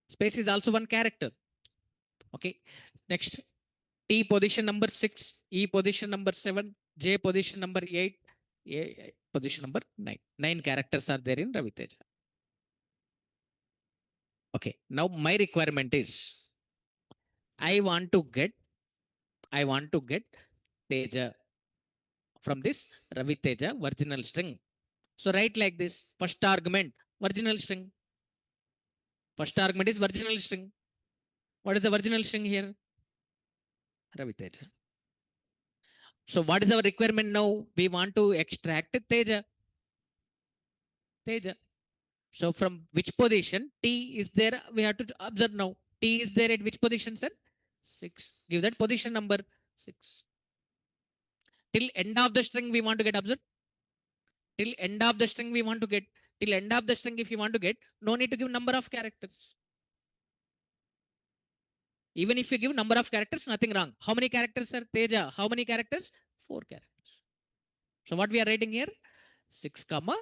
Space is also one character. Okay. Next. T position number 6. E position number 7. J position number 8. A position number 9. 9 characters are there in Ravi Teja. Okay. Now my requirement is I want to get Teja from this Ravi Teja original string. So write like this. First argument, original string. First argument is original string. What is the original string here? Ravi Teja. So what is our requirement now? We want to extract Teja. Teja. So from which position T is there? We have to observe now. T is there at which position, sir? 6. Give that position number 6. Till end of the string we want to get observed. Till end of the string we want to get. Till end of the string if you want to get, no need to give number of characters. Even if you give number of characters, nothing wrong. How many characters, sir? Teja. How many characters? 4 characters. So what we are writing here? 6, 4.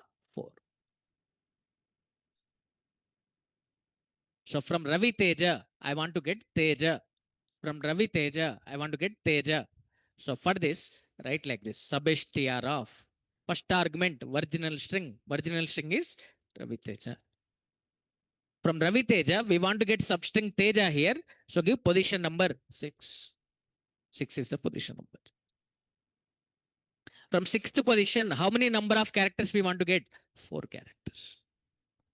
So from Ravi Teja, I want to get Teja. From Ravi Teja, I want to get Teja. So for this, write like this. Sub-str of first argument, original string. Original string is Ravi Teja. From Ravi Teja, we want to get substring Teja here. So give position number 6. 6 is the position number. From 6th position, how many number of characters we want to get? 4 characters.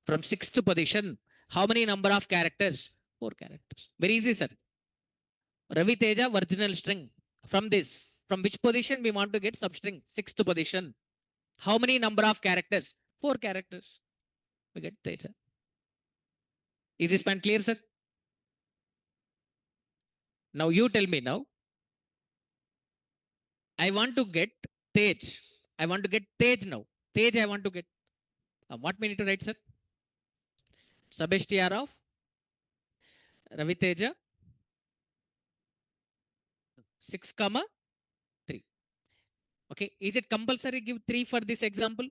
From 6th position, how many number of characters? 4 characters. Very easy, sir. Ravi Teja, original string. From this, from which position we want to get substring? 6th position. How many number of characters? 4 characters. We get Teja. Is this point clear, sir? Now you tell me now. I want to get Tej. I want to get Tej now. Tej I want to get. What we need to write, sir? Sub-str of Ravi Teja 6, 3. Okay. Is it compulsory give 3 for this example?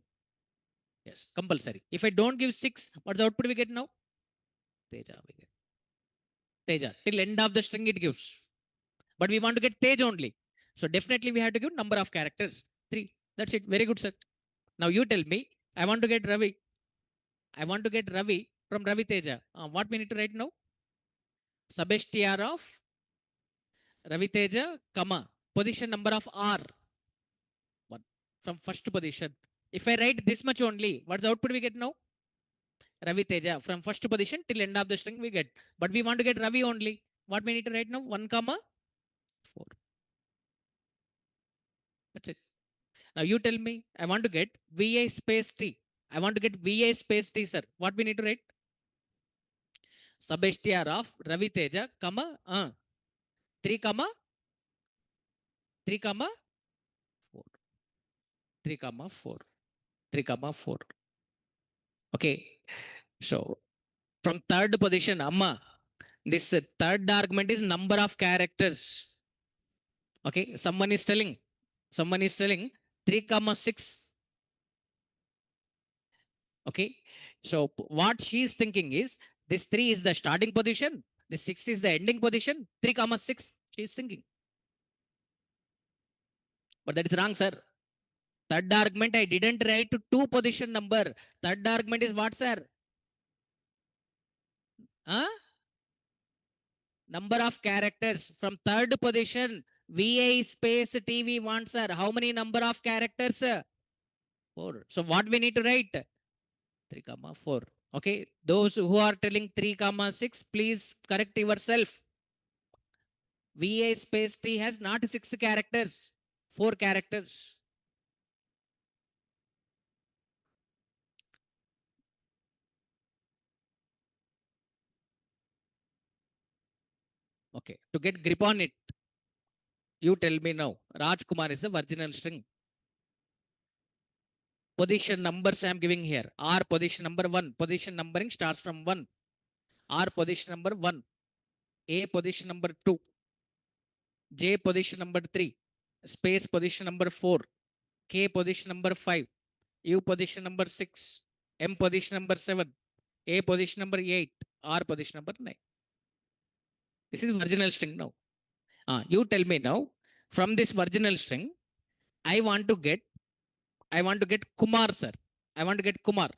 Yes, compulsory. If I don't give 6, what's the output we get now? Teja we get. Teja. Till end of the string it gives. But we want to get Tej only. So definitely we have to give number of characters. 3. That's it. Very good, sir. Now you tell me. I want to get Ravi. I want to get Ravi from Ravi Teja. What we need to write now? Sub-str of Ravi Teja, comma, position number of R. 1. From first position. If I write this much only, what's the output we get now? Ravi Teja. From first position till end of the string we get. But we want to get Ravi only. What we need to write now? 1, 4. That's it. Now you tell me, I want to get VA space T. I want to get VA space T, sir. What we need to write? Sub-str of Ravi Teja, comma, 3, 3 comma 4, 3 comma 4, 3 comma 4. Okay, so from third position, amma, this third argument is number of characters. Okay, someone is telling 3 comma 6. Okay, so what she is thinking is this 3 is the starting position, this 6 is the ending position, 3 comma 6 she is thinking. But that is wrong, sir. Third argument I didn't write to two position number. Third argument is what, sir? Huh? Number of characters from third position. VA space TV wants, sir. How many number of characters? 4. So what we need to write? 3 comma 4. Okay. Those who are telling 3 comma 6, please correct yourself. VA space T has not 6 characters, 4 characters. Okay. To get grip on it, you tell me now. Rajkumar is the virginal string. Position numbers I am giving here. R position number 1. Position numbering starts from 1. R position number 1. A position number 2. J position number 3. Space position number 4. K position number 5. U position number 6. M position number 7. A position number 8. R position number 9. This is virginal string now. You tell me now, from this virginal string, I want to get Kumar, sir. I want to get Kumar.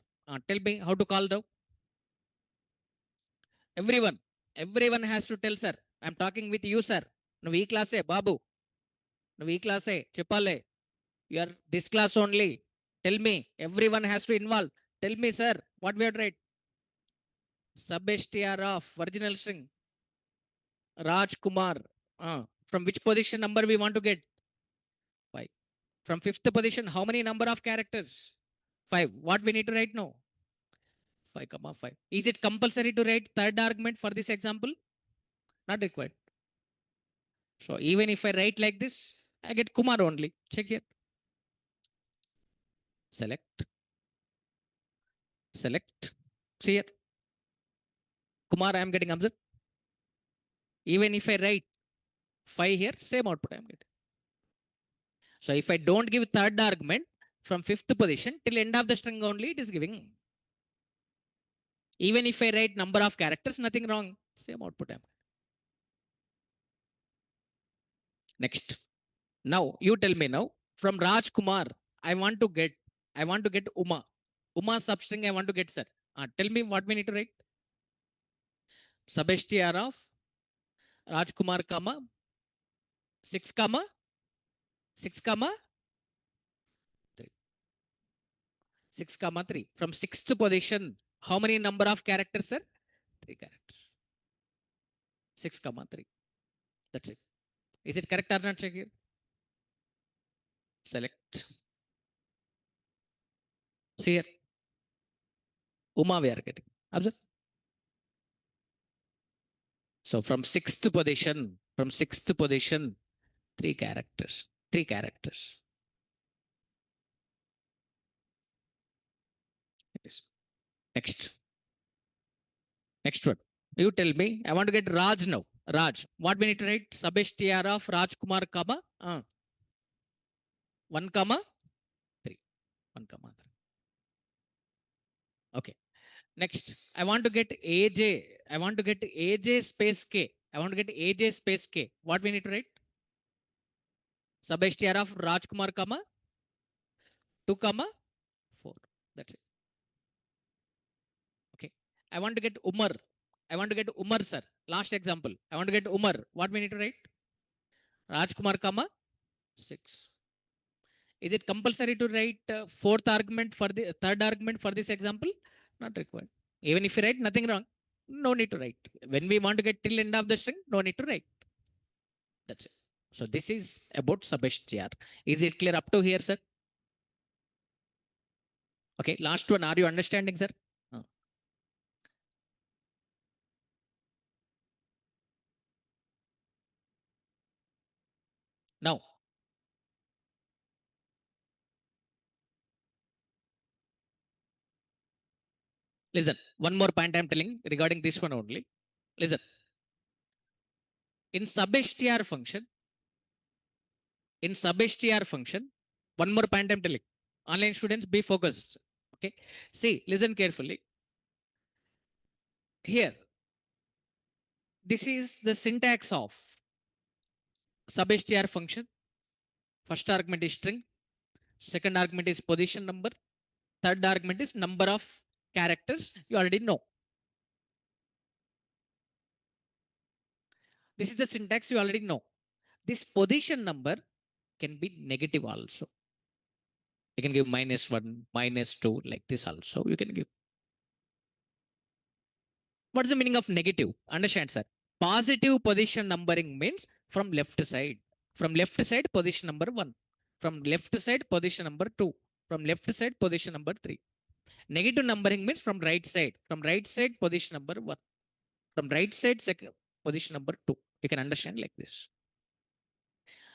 Tell me how to call now. Everyone. Everyone has to tell, sir. I'm talking with you, sir. No, E class, Babu. No, E class, Chipale. You are this class only. Tell me. Everyone has to involve. Tell me, sir. What we have to write? Sub-str of virginal string. Raj Kumar. From which position number we want to get? 5. From fifth position, how many number of characters? 5. What we need to write now? 5 comma 5. Is it compulsory to write third argument for this example? Not required. So even if I write like this, I get Kumar only. Check here. Select. Select. See here. Kumar, I am getting observed. Even if I write 5 here, same output I am getting. So if I don't give third argument from fifth position till end of the string only, it is giving. Even if I write number of characters, nothing wrong. Same output I am. Next. Now you tell me now. From Raj Kumar, I want to get Uma. Uma substring I want to get, sir. Tell me what we need to write. Substr of Raj Kumar, comma 6 comma 6 comma 3. 6 comma 3. From sixth position, how many number of characters, sir? 3 characters. 6 comma 3. That's it. Is it correct or not? Check here. Select. See here. Uma we are getting. Observe. So from sixth position, 3 characters. 3 characters. Next. Next one. You tell me. I want to get Raj now. Raj. What we need to write? Substr of Raj Kumar, comma 1 comma 3. 1 comma 3. Okay. Next. I want to get AJ. I want to get AJ space K. I want to get AJ space K. What we need to write? Substr of Raj Kumar, comma 2 comma 4. That's it. Okay. I want to get Umar. I want to get Umar, sir. Last example. I want to get Umar. What we need to write? Raj Kumar, comma 6. Is it compulsory to write fourth argument for the third argument for this example? Not required. Even if you write, nothing wrong. No need to write. When we want to get till end of the string, no need to write. That's it. So this is about sub-str. Is it clear up to here, sir? Okay. Last one. Are you understanding, sir? Now, Listen, one more point I'm telling regarding this one only. Listen, in sub-str function, in sub-str function, one more point I'm telling. Online students, be focused. Okay. See, listen carefully. Here, this is the syntax of sub-str function. First argument is string. Second argument is position number. Third argument is number of characters. You already know. This is the syntax you already know. This position number can be negative also. You can give -1, -2, like this also. You can give. What's the meaning of negative? Understand, sir. Positive position numbering means from left side. From left side, position number 1. From left side, position number 2. From left side, position number 3. Negative numbering means from right side. From right side, position number 1. From right side, second, position number 2. You can understand like this.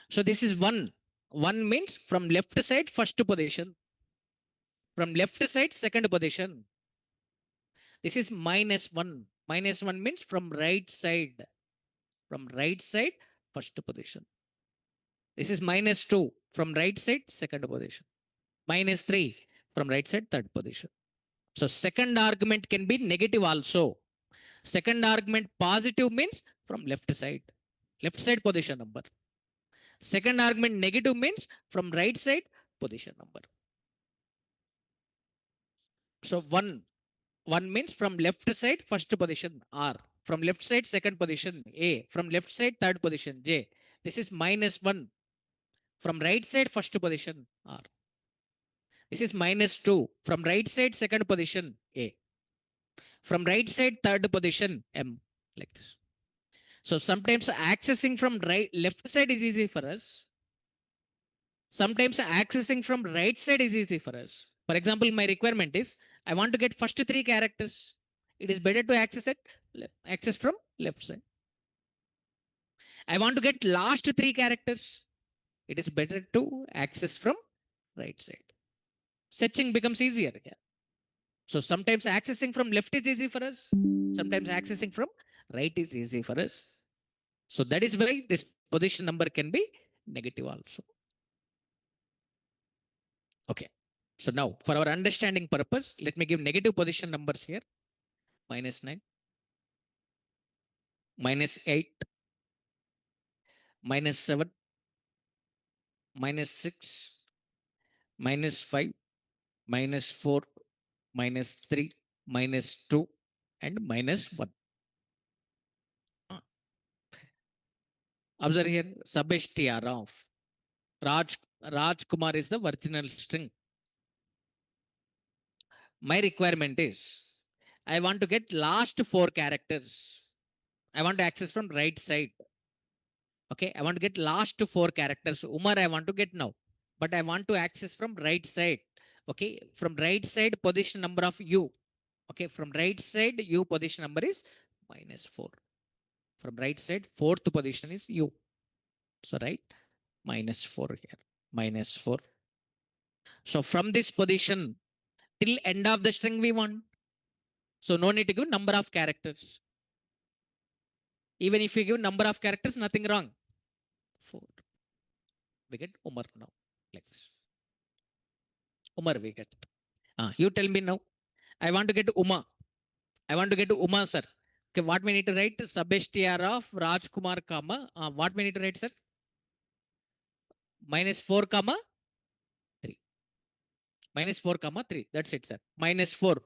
So this is 1. 1 means from left side, first position. From left side, second position. This is -1. -1 means from right side. From right side, first position. This is -2 from right side, second position. -3 from right side, third position. So second argument can be negative also. Second argument positive means from left side. Left side position number. Second argument negative means from right side position number. So one means from left side first position R. From left side second position A. From left side third position J. This is -1 from right side first position R. This is -2 from right side second position A. From right side third position M, like this. So sometimes accessing from right left side is easy for us. Sometimes accessing from right side is easy for us. For example, my requirement is I want to get first 3 characters. It is better to access from left side. I want to get last 3 characters. It is better to access from right side. Searching becomes easier. Yeah. So sometimes accessing from left is easy for us. Sometimes accessing from right is easy for us. So that is why this position number can be negative also. Okay. So now for our understanding purpose, let me give negative position numbers here. -9, -8, -7, -6, -5, -4, -3, -2, and -1. Observe here, sub-str of Raj Kumar is the original string. My requirement is I want to get last 4 characters. I want to access from right side. Okay, I want to get last 4 characters. Umar, I want to get now, but I want to access from right side. Okay, from right side, position number of U. Okay, from right side, U position number is -4. From right side, fourth position is U. So, right, -4 here, -4. So, from this position till end of the string, we want. So, no need to give number of characters. Even if you give number of characters, nothing wrong. 4. We get Umar now. Like this. Umar we get. You tell me now. I want to get Uma. I want to get Uma, sir. Okay, what we need to write? Sub-str of Rajkumar, comma. What we need to write, sir? -4, comma 3. -4, comma 3. That's it, sir. -4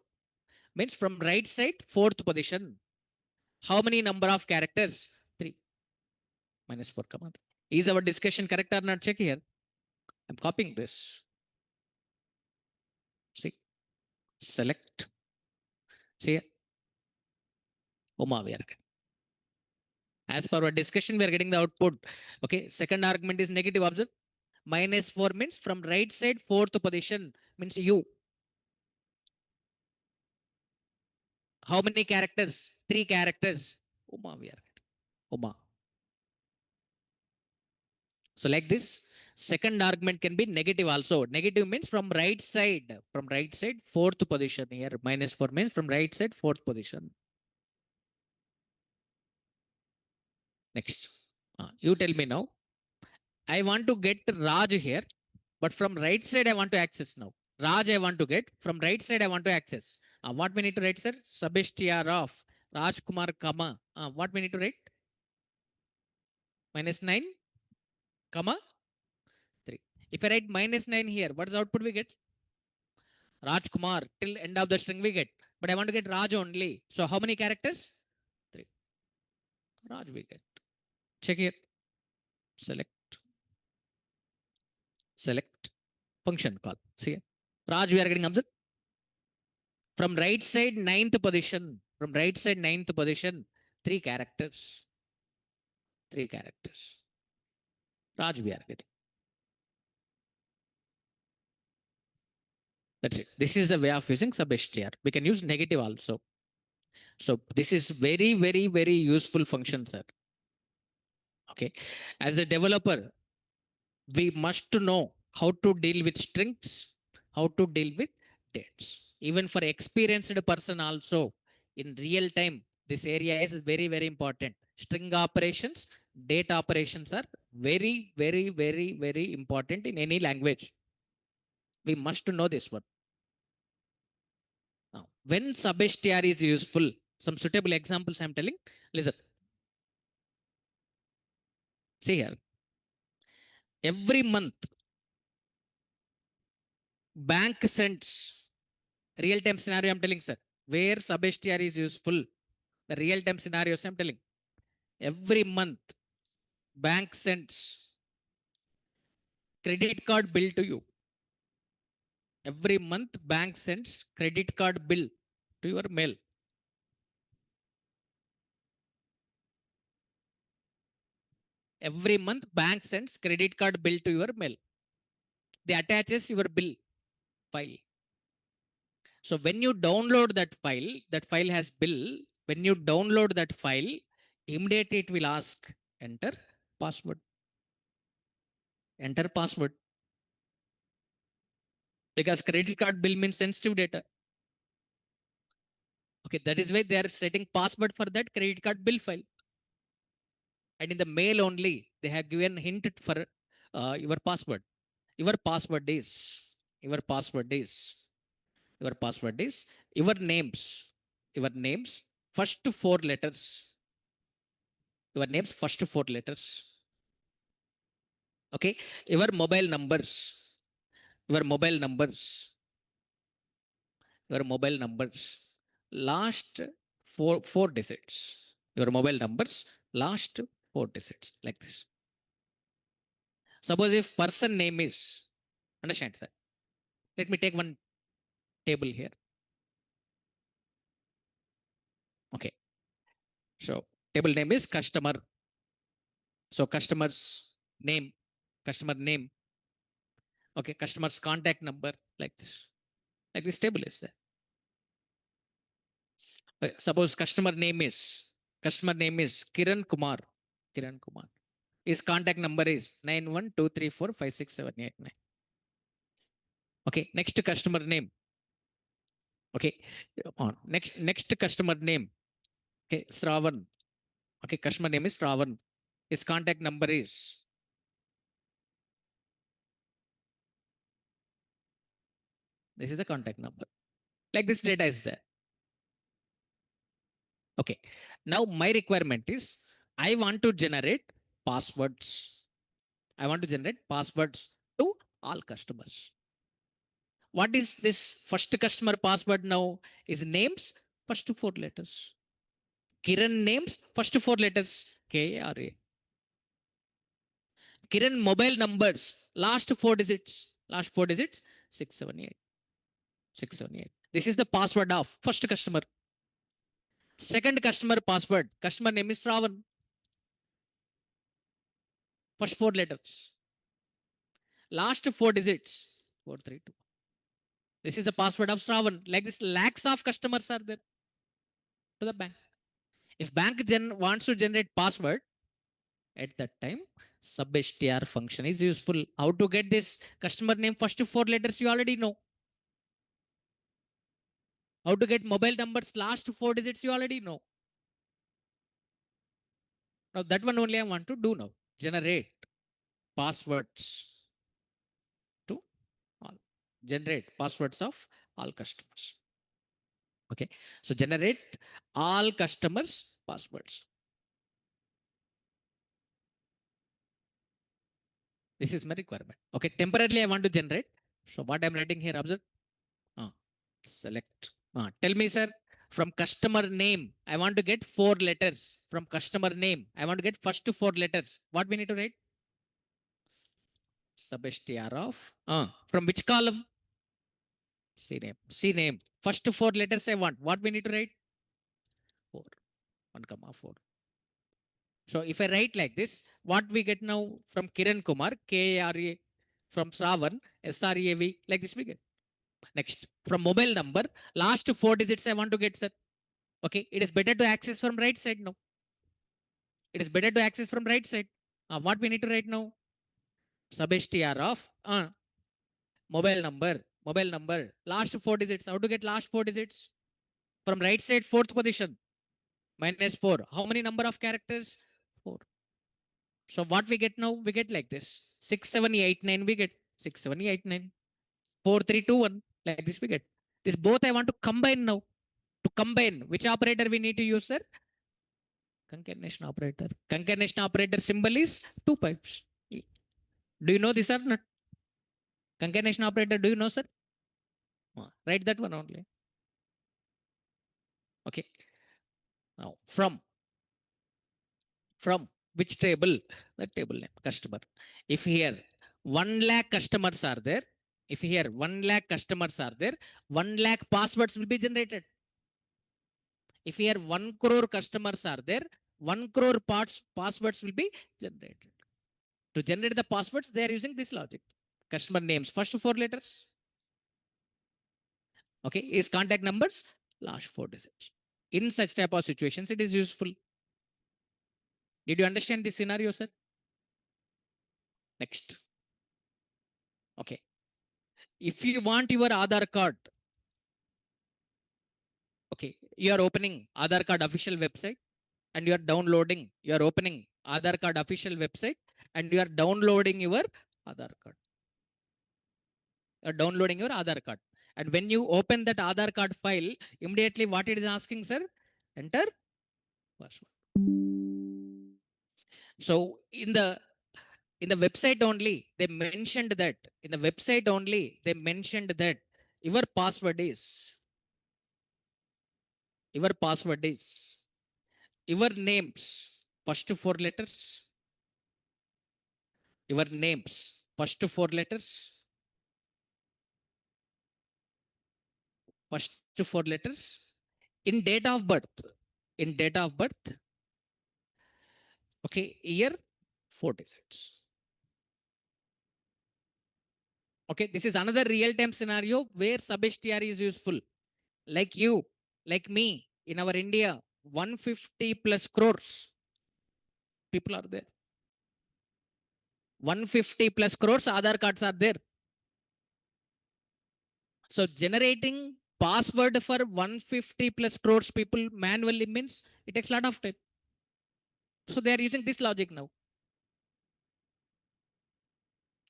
means from right side, fourth position. How many number of characters? 3. -4, comma 3. Is our discussion correct or not? Check here. I'm copying this. See, select. See here. Uma, we are getting. As per our discussion, we are getting the output. Okay, second argument is negative. Observe. -4 means from right side, fourth position means U. How many characters? 3 characters. Uma, we are getting. Uma. So like this, Second argument can be negative also. Negative means from right side. From right side, fourth position here. -4 means from right side, fourth position. Next. You tell me now. I want to get Raj here, but from right side I want to access now. Raj I want to get. From right side I want to access. What we need to write, sir? Substr of Rajkumar, comma. What we need to write? -9, comma 3. If I write -9 here, what is the output we get? Rajkumar till end of the string we get. But I want to get Raj only. So how many characters? 3. Raj we get. Check here. Select. Select. Function call. See here. Raj we are getting observed. From right side, ninth position. From right side, ninth position. 3 characters. 3 characters. Raj we are getting. That's it. This is the way of using substr. We can use negative also. So this is very, very, very useful function, sir. Okay. As a developer, we must know how to deal with strings, how to deal with dates. Even for experienced person also, in real time, this area is very, very important. String operations, date operations are very, very, very, very important in any language. We must know this one. Now, when substr is useful, some suitable examples I'm telling. Listen. See here. Every month, bank sends real time scenario. I'm telling, sir, where substr is useful. The real time scenarios I'm telling. Every month, bank sends credit card bill to you. Every month, bank sends credit card bill to your mail. Every month, bank sends credit card bill to your mail. They attaches your bill file. So when you download that file has bill. When you download that file, immediately it will ask enter password. Enter password. Because credit card bill means sensitive data. Okay, that is why they are setting password for that credit card bill file. And in the mail only, they have given hint for your password. Your password is, your password is, your password is, your names, first 4 letters, your names, first 4 letters. Okay, your mobile numbers, your mobile numbers, your mobile numbers, last four digits. Your mobile numbers, last 4 digits, like this. Suppose if person name is, understand, sir? Let me take one table here. Okay. So table name is customer. So name, customer name. Okay, customer's contact number, like this. Like this table is there. Suppose customer name is Kiran Kumar. Kiran Kumar. His contact number is 9123456789. Okay, next customer name. Okay, on next customer name. Okay, Sravan. Okay, customer name is Sravan. His contact number is, this is the contact number. Like this data is there. Okay, now my requirement is I want to generate passwords. I want to generate passwords to all customers. What is this first customer password now? Is names, first 4 letters. Kiran names, first 4 letters. KRA. Kiran mobile numbers, last 4 digits. Last 4 digits, 678. 678. This is the password of first customer. Second customer password. Customer name is Ravan. First 4 letters. Last 4 digits, 432. This is the password of Shravan. Like this, lakhs of customers are there to the bank. If bank wants to generate password, at that time, Sub-str function is useful. How to get this customer name first four letters you already know. How to get mobile numbers last four digits you already know. Now that one only I want to do now. Generate passwords to all. Generate passwords of all customers. Okay. So generate all customers passwords. This is my requirement. Okay. Temporarily I want to generate. So what I'm writing here, observe. Uh, Select. Tell me, sir, from customer name, I want to get four letters. From customer name, I want to get first four letters. What we need to write? Sub-str of. From which column? C name. C name. First four letters I want. What we need to write? 4. 1 comma 4. So if I write like this, what we get now from Kiran Kumar, K-A-R-A, from Savan, S-R-E-A-V, like this we get. Next, from mobile number, last four digits I want to get, sir. Okay, it is better to access from right side now. It is better to access from right side. What we need to write now? Sub-str of mobile number, last four digits. How to get last four digits? From right side, fourth position, minus 4. How many number of characters? 4. So what we get now? We get like this. 67889 we get. 67889. 4321. Like this we get. This both I want to combine now. To combine, which operator we need to use, sir? Concatenation operator. Concatenation operator symbol is 2 pipes. Do you know this or not? Concatenation operator, do you know, sir? Write that one only. Okay. Now, from which table? The table name, customer. If here 1 lakh customers are there, if here 1 lakh customers are there, 1 lakh passwords will be generated. If here 1 crore customers are there, 1 crore passwords will be generated. To generate the passwords, they are using this logic. Customer names, first four letters. Okay, is contact numbers, last four digits. In such type of situations, it is useful. Did you understand this scenario, sir? Next. Okay. If you want your Aadhaar card, okay, you are opening Aadhaar card official website and you are downloading, you are opening Aadhaar card official website and you are downloading your Aadhaar card. You are downloading your Aadhaar card. And when you open that Aadhaar card file, immediately what it is asking, sir? Enter password. So in the website only, they mentioned that in the website only, they mentioned that your password is your password is your names first four letters, your names first four letters, first four letters in date of birth, in date of birth, okay, year, four digits. Okay, this is another real-time scenario where sub-str is useful. Like you, like me, in our India, 150 plus crores people are there. 150 plus crores Aadhaar cards are there. So generating password for 150 plus crores people manually means it takes a lot of time. So they are using this logic now.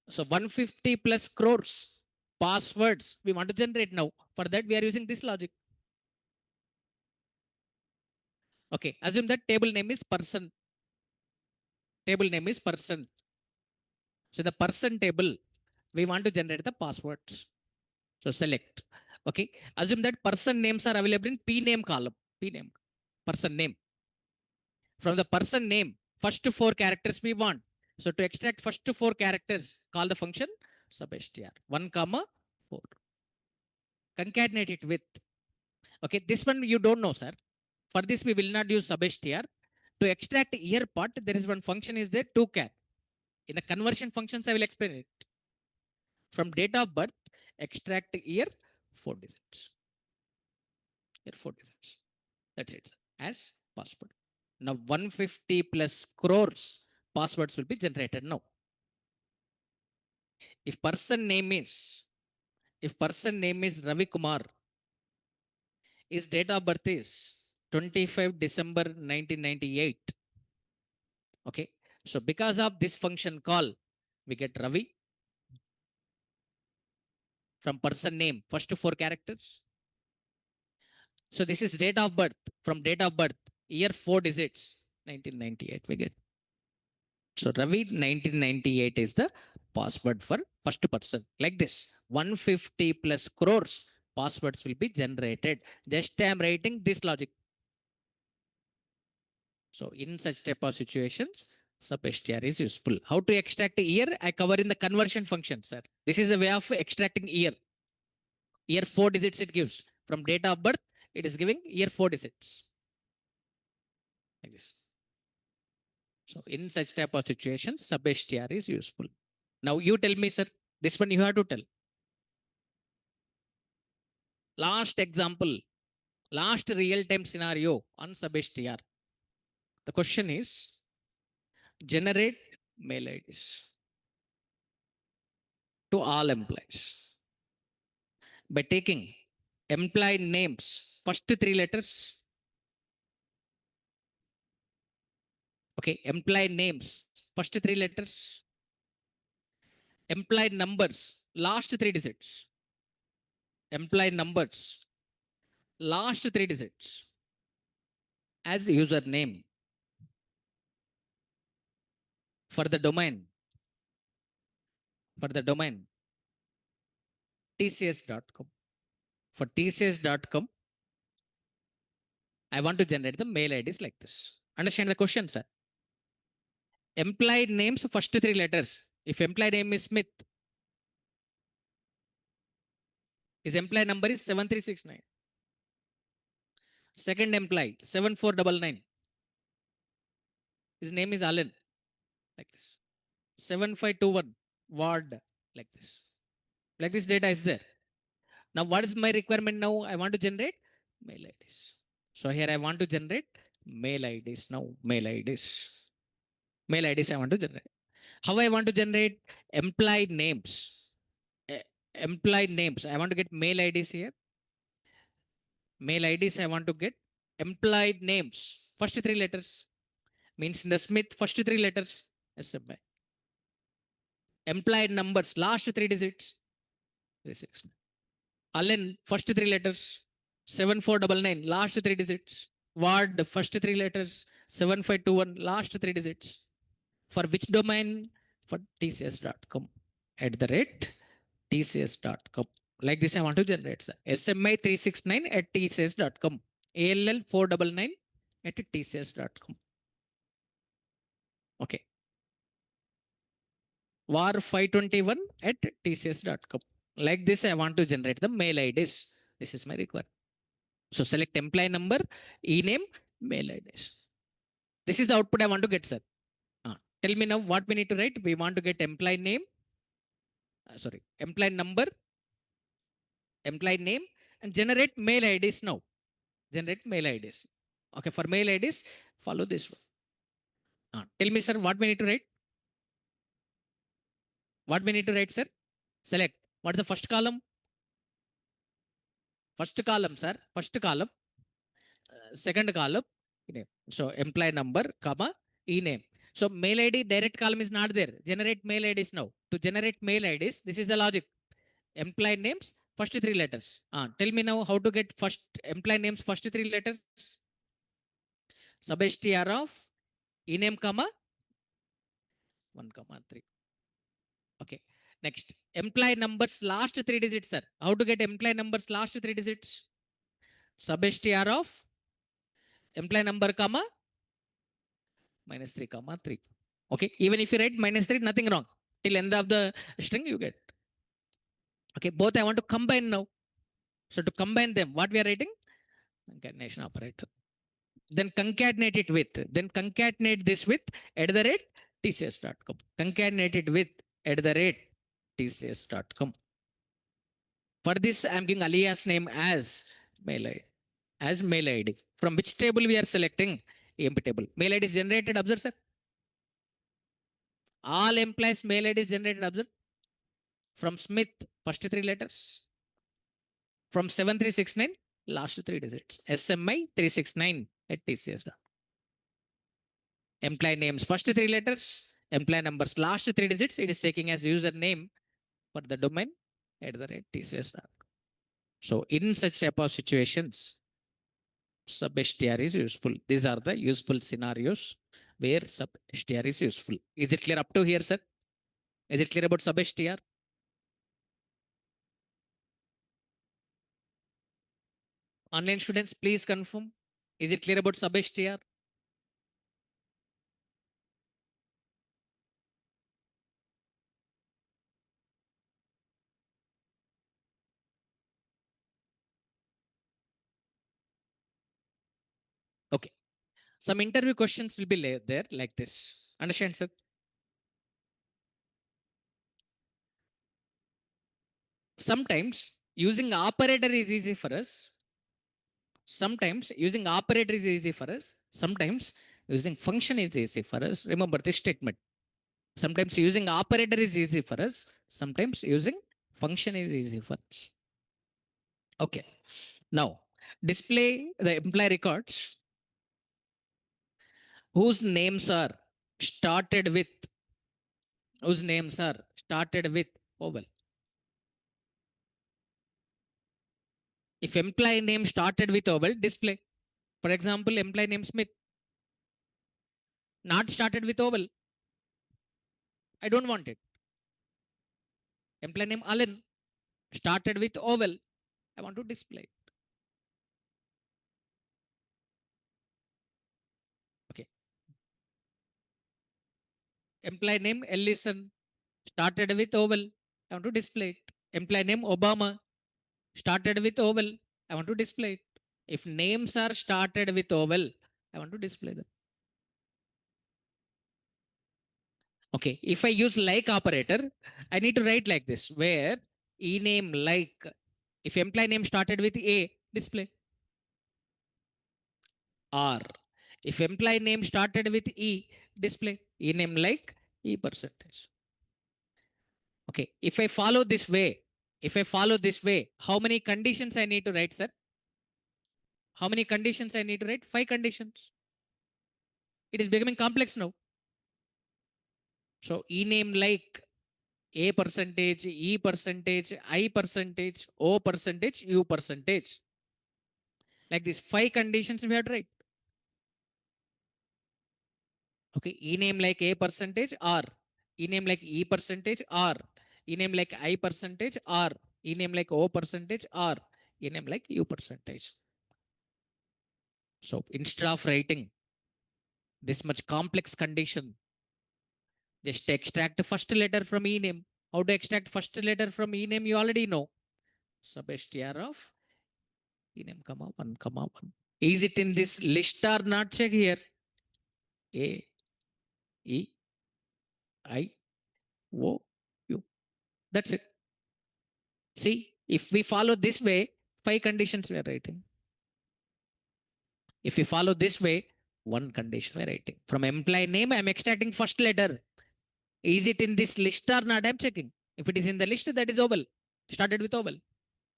So 150 plus crores passwords we want to generate now. For that we are using this logic. Okay, assume that table name is person. Table name is person. So the person table, we want to generate the passwords. So select. Okay, assume that person names are available in P name column. P name, person name. From the person name, first four characters we want. So to extract first four characters, call the function sub-str. 1 comma 4. Concatenate it with. Okay, this one you don't know, sir. For this we will not use sub-str. To extract year part, there is one function is there, toCat. In the conversion functions, I will explain it. From date of birth, extract year, 4 digits. Here 4 digits. That's it, sir. As password. Now 150 plus crores passwords will be generated now. If person name is Ravi Kumar, his date of birth is 25 December 1998. Okay. So because of this function call, we get Ravi from person name, first four characters. So this is date of birth. From date of birth, year four digits, 1998 we get. So Ravi 1998 is the password for first person. Like this, 150 plus crores passwords will be generated. Just I am writing this logic. So in such type of situations, sub-str is useful. How to extract a year? I cover in the conversion function, sir. This is a way of extracting year. Year four digits it gives. From date of birth, it is giving year four digits. Like this. So in such type of situations, sub-str is useful. Now you tell me, sir. This one you have to tell. Last example, last real-time scenario on sub-str. The question is, generate mail IDs to all employees by taking employee names, first three letters. Okay, employee names, first three letters. Employee numbers, last three digits. Employee numbers, last three digits as username for the domain. For the domain, tcs.com. For tcs.com, I want to generate the mail IDs like this. Understand the question, sir? Employee names, first three letters. If employee name is Smith, his employee number is 7369. Second employee, 7499. His name is Alan, like this. 7521, Ward, like this. Like this data is there. Now, what is my requirement now? I want to generate mail IDs. So here I want to generate mail IDs now. Mail IDs. Mail IDs I want to generate. How I want to generate employee names? Employee names. I want to get mail IDs here. Mail IDs I want to get. Employee names. First three letters. Means in the Smith, first three letters. SMI. Employee numbers. Last three digits. 36. Allen, first three letters. 7499. Last three digits. Ward, first three letters. 7521. Last three digits. For which domain? For tcs.com. At the rate tcs.com. Like this, I want to generate, sir. SMI 369 at tcs.com. ALL 499 at tcs.com. Okay. Var 521 at tcs.com. Like this, I want to generate the mail IDs. This is my requirement. So select employee number, e-name, mail IDs. This is the output I want to get, sir. Tell me now what we need to write. We want to get employee name, employee number, employee name, and generate mail IDs now. Generate mail IDs. Okay, for mail IDs, follow this one. Tell me, sir, what we need to write? What we need to write, sir? Select. What's the first column? First column, sir. First column. Second column. E-name. So employee number, comma, e-name. So mail ID direct column is not there. Generate mail IDs now. To generate mail IDs, this is the logic. Employee names, first three letters. Tell me now how to get first employee names, first three letters. Sub-str of e-name, comma, 1, comma, 3. Okay. Next, employee numbers last three digits, sir. How to get employee numbers last three digits? Sub-str of employee number, comma, -3, comma, 3. Okay. Even if you write -3, nothing wrong. Till end of the string, you get. Okay. Both I want to combine now. So to combine them, what we are writing? Concatenation operator. Then concatenate it with. Then concatenate this with at the rate tcs.com. Concatenate it with at the rate tcs.com. For this, I'm giving alias name as mail ID. As mail ID. From which table we are selecting? EMP table. Mail ID is generated. Observe, sir. All employees mail IDs generated, observe. From Smith, first three letters. From 7369, last three digits. SMI 369 at TCS. Employee names, first three letters. Employee numbers, last three digits. It is taking as username for the domain at the rate TCS. So in such type of situations, sub-str is useful. These are the useful scenarios where sub-str is useful. Is it clear up to here, sir? Is it clear about sub-str? Online students, please confirm. Is it clear about sub-str? Okay. Some interview questions will be there like this. Understand, sir? Sometimes using operator is easy for us. Sometimes using operator is easy for us. Sometimes using function is easy for us. Remember this statement. Sometimes using operator is easy for us. Sometimes using function is easy for us. Okay. Now, display the employee records whose names are started with vowel. If employee name started with vowel, display. For example, employee name Smith, not started with vowel. I don't want it. Employee name Alan, started with vowel. I want to display it. Okay. Employee name Ellison, started with vowel. I want to display it. Employee name Obama, started with vowel. I want to display it. If names are started with vowel, I want to display them. Okay. If I use like operator, I need to write like this, where e name like, if employee name started with A, display. Or if employee name started with E, display. E name like E percentage. Okay. If I follow this way, how many conditions I need to write, sir? How many conditions I need to write? 5 conditions. It is becoming complex now. So e name like A percentage, E percentage, I percentage, O percentage, U percentage. Like this, 5 conditions we have to write. Okay, E name like A percentage or E name like E percentage or E name like I percentage or E name like O percentage or E name like U percentage. So instead of writing this much complex condition, just extract the first letter from E name. How to extract first letter from E name? You already know. Sub str of E name, comma 1, comma 1. Is it in this list or not? Check here. A, E, I, O, U. That's it. See, if we follow this way, 5 conditions we are writing. If we follow this way, 1 condition we are writing. From employee name, I am extracting first letter. Is it in this list or not? I am checking. If it is in the list, that is vowel. Started with vowel.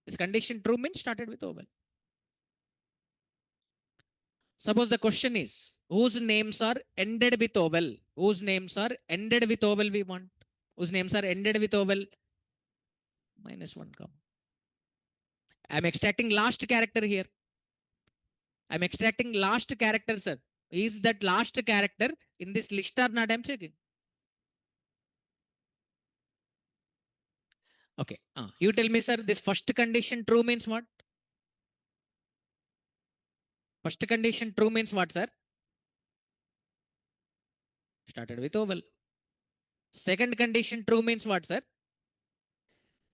This condition true means started with vowel. Suppose the question is, whose names are ended with vowel? Whose names are ended with vowel we want? Whose names are ended with vowel? -1 comma. I am extracting last character here. I am extracting last character, sir. Is that last character in this list or not? I am checking. Okay. You tell me, sir, this first condition true means what? First condition true means what, sir? Started with vowel. Second condition true means what, sir?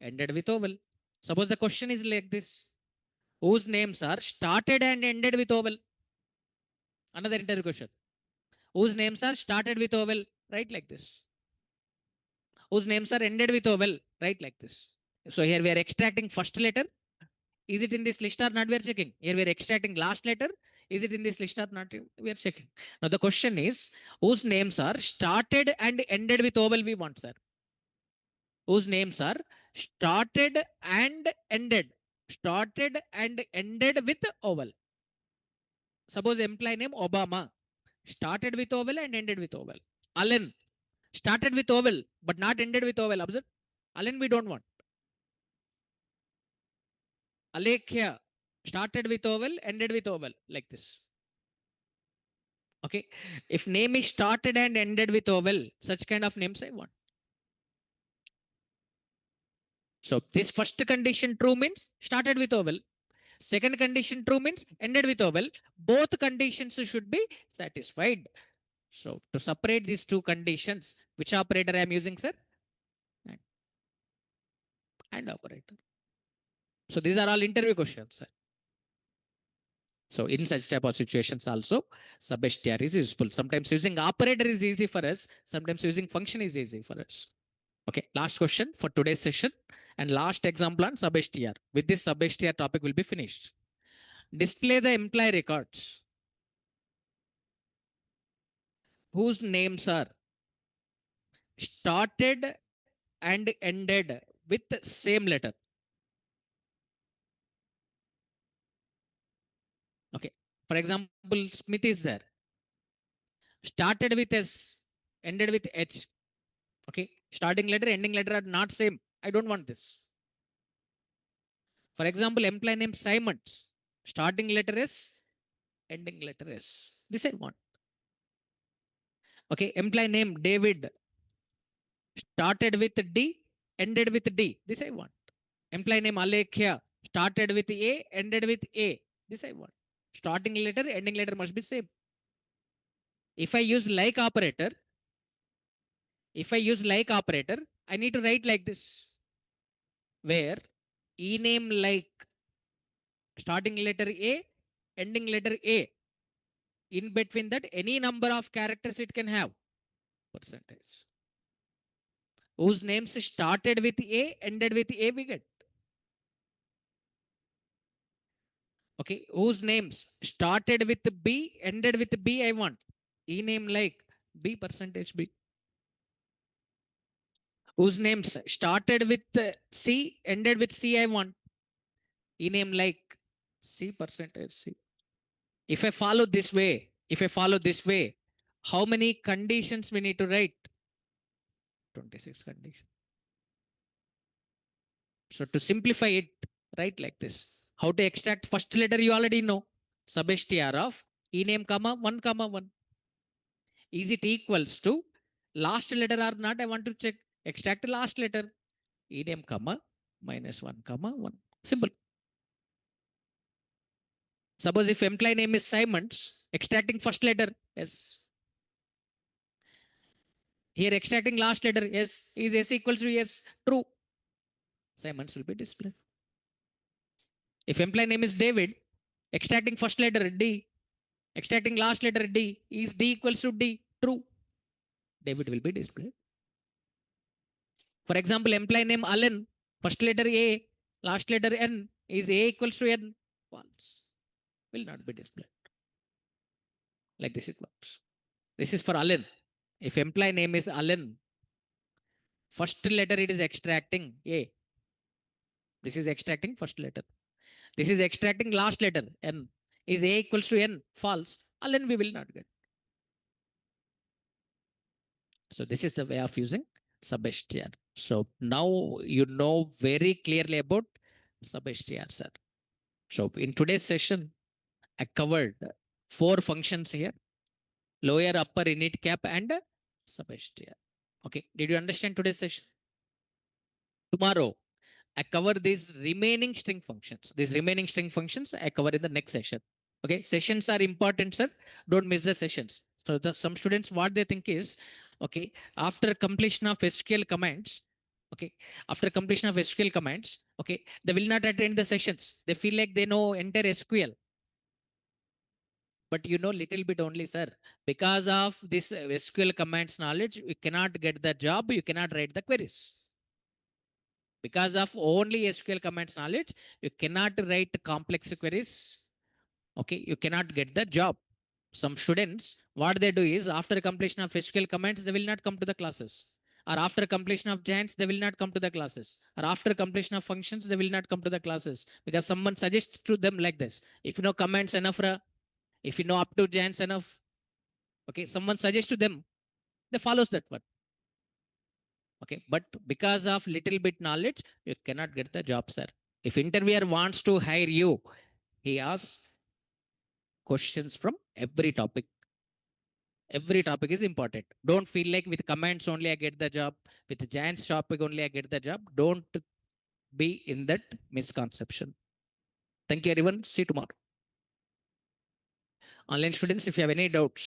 Ended with vowel. Suppose the question is like this. Whose names are started and ended with vowel? Another interview question. Whose names are started with vowel? Write like this. Whose names are ended with vowel? Write like this. So here we are extracting first letter. Is it in this list or not? We are checking. Here we are extracting last letter. Is it in this list or not? We are checking. Now the question is, whose names are started and ended with vowel we want, sir? Whose names are started and ended. Started and ended with vowel. Suppose employee name Obama. Started with vowel and ended with vowel. Allen. Started with vowel, but not ended with vowel. Observe. Allen we don't want. Alekhya. Started with vowel, ended with vowel. Like this. Okay. If name is started and ended with vowel, such kind of names I want. So this first condition true means started with vowel. Second condition true means ended with vowel. Both conditions should be satisfied. So to separate these two conditions, which operator I am using, sir? And, and operator. So these are all interview questions, sir. So in such type of situations also, sub-str is useful. Sometimes using operator is easy for us. Sometimes using function is easy for us. Okay, last question for today's session and last example on sub-str. With this sub-str topic will be finished. Display the employee records whose names are started and ended with same letter. Okay, for example, Smith is there. Started with S, ended with H. Okay, starting letter, ending letter are not same. I don't want this. For example, employee name Simons. Starting letter S, ending letter S. This I want. Okay, employee name David. Started with D, ended with D. This I want. Employee name Alekhya. Started with A, ended with A. This I want. Starting letter, ending letter must be same. If I use like operator, I need to write like this. Where E name like starting letter A, ending letter A. In between that, any number of characters it can have. Percentage. Whose names started with A, ended with A, we get. Okay. Whose names started with B, ended with B, I want. E name like B percentage B. Whose names started with C, ended with C, I want. E name like C percentage C. If I follow this way, how many conditions we need to write? 26 conditions. So to simplify it, write like this. How to extract first letter you already know. Sub-str of E name comma 1 comma 1. Is it equals to last letter or not? I want to check. Extract last letter. E name comma minus 1 comma 1. Simple. Suppose if employee name is Simons, extracting first letter, yes. Here extracting last letter, yes. Is S equals to yes? True. Simons will be displayed. If employee name is David, extracting first letter D, extracting last letter D, is D equals to D? True. David will be displayed. For example, employee name Allen, first letter A, last letter N, is A equals to N? False. Will not be displayed. Like this it works. This is for Allen. If employee name is Allen, first letter it is extracting A. This is extracting first letter. This is extracting last letter N. Is A equals to N? False. Allen we will not get. So this is the way of using sub-str. So now you know very clearly about sub-str, sir. So in today's session, I covered 4 functions here: lower, upper, init, cap, and sub-str. Okay. Did you understand today's session? Tomorrow, I cover these remaining string functions. These remaining string functions I cover in the next session. Okay, sessions are important, sir. Don't miss the sessions. So some students, what they think is, okay, after completion of SQL commands, okay, after completion of SQL commands, okay, they will not attend the sessions. They feel like they know entire SQL, but you know little bit only, sir. Because of this SQL commands knowledge, you cannot get the job. You cannot write the queries. Because of only SQL commands knowledge, you cannot write complex queries. Okay, you cannot get the job. Some students, what they do is after completion of SQL commands, they will not come to the classes. Or after completion of giants, they will not come to the classes. Or after completion of functions, they will not come to the classes because someone suggests to them like this. If you know commands enough, if you know up to giants enough, okay, someone suggests to them, they follows that one. Okay, but because of little bit knowledge, you cannot get the job, sir. If interviewer wants to hire you, he asks questions from every topic. Every topic is important. Don't feel like with comments only I get the job, with giants topic only I get the job. Don't be in that misconception. Thank you everyone, see you tomorrow. Online students, if you have any doubts,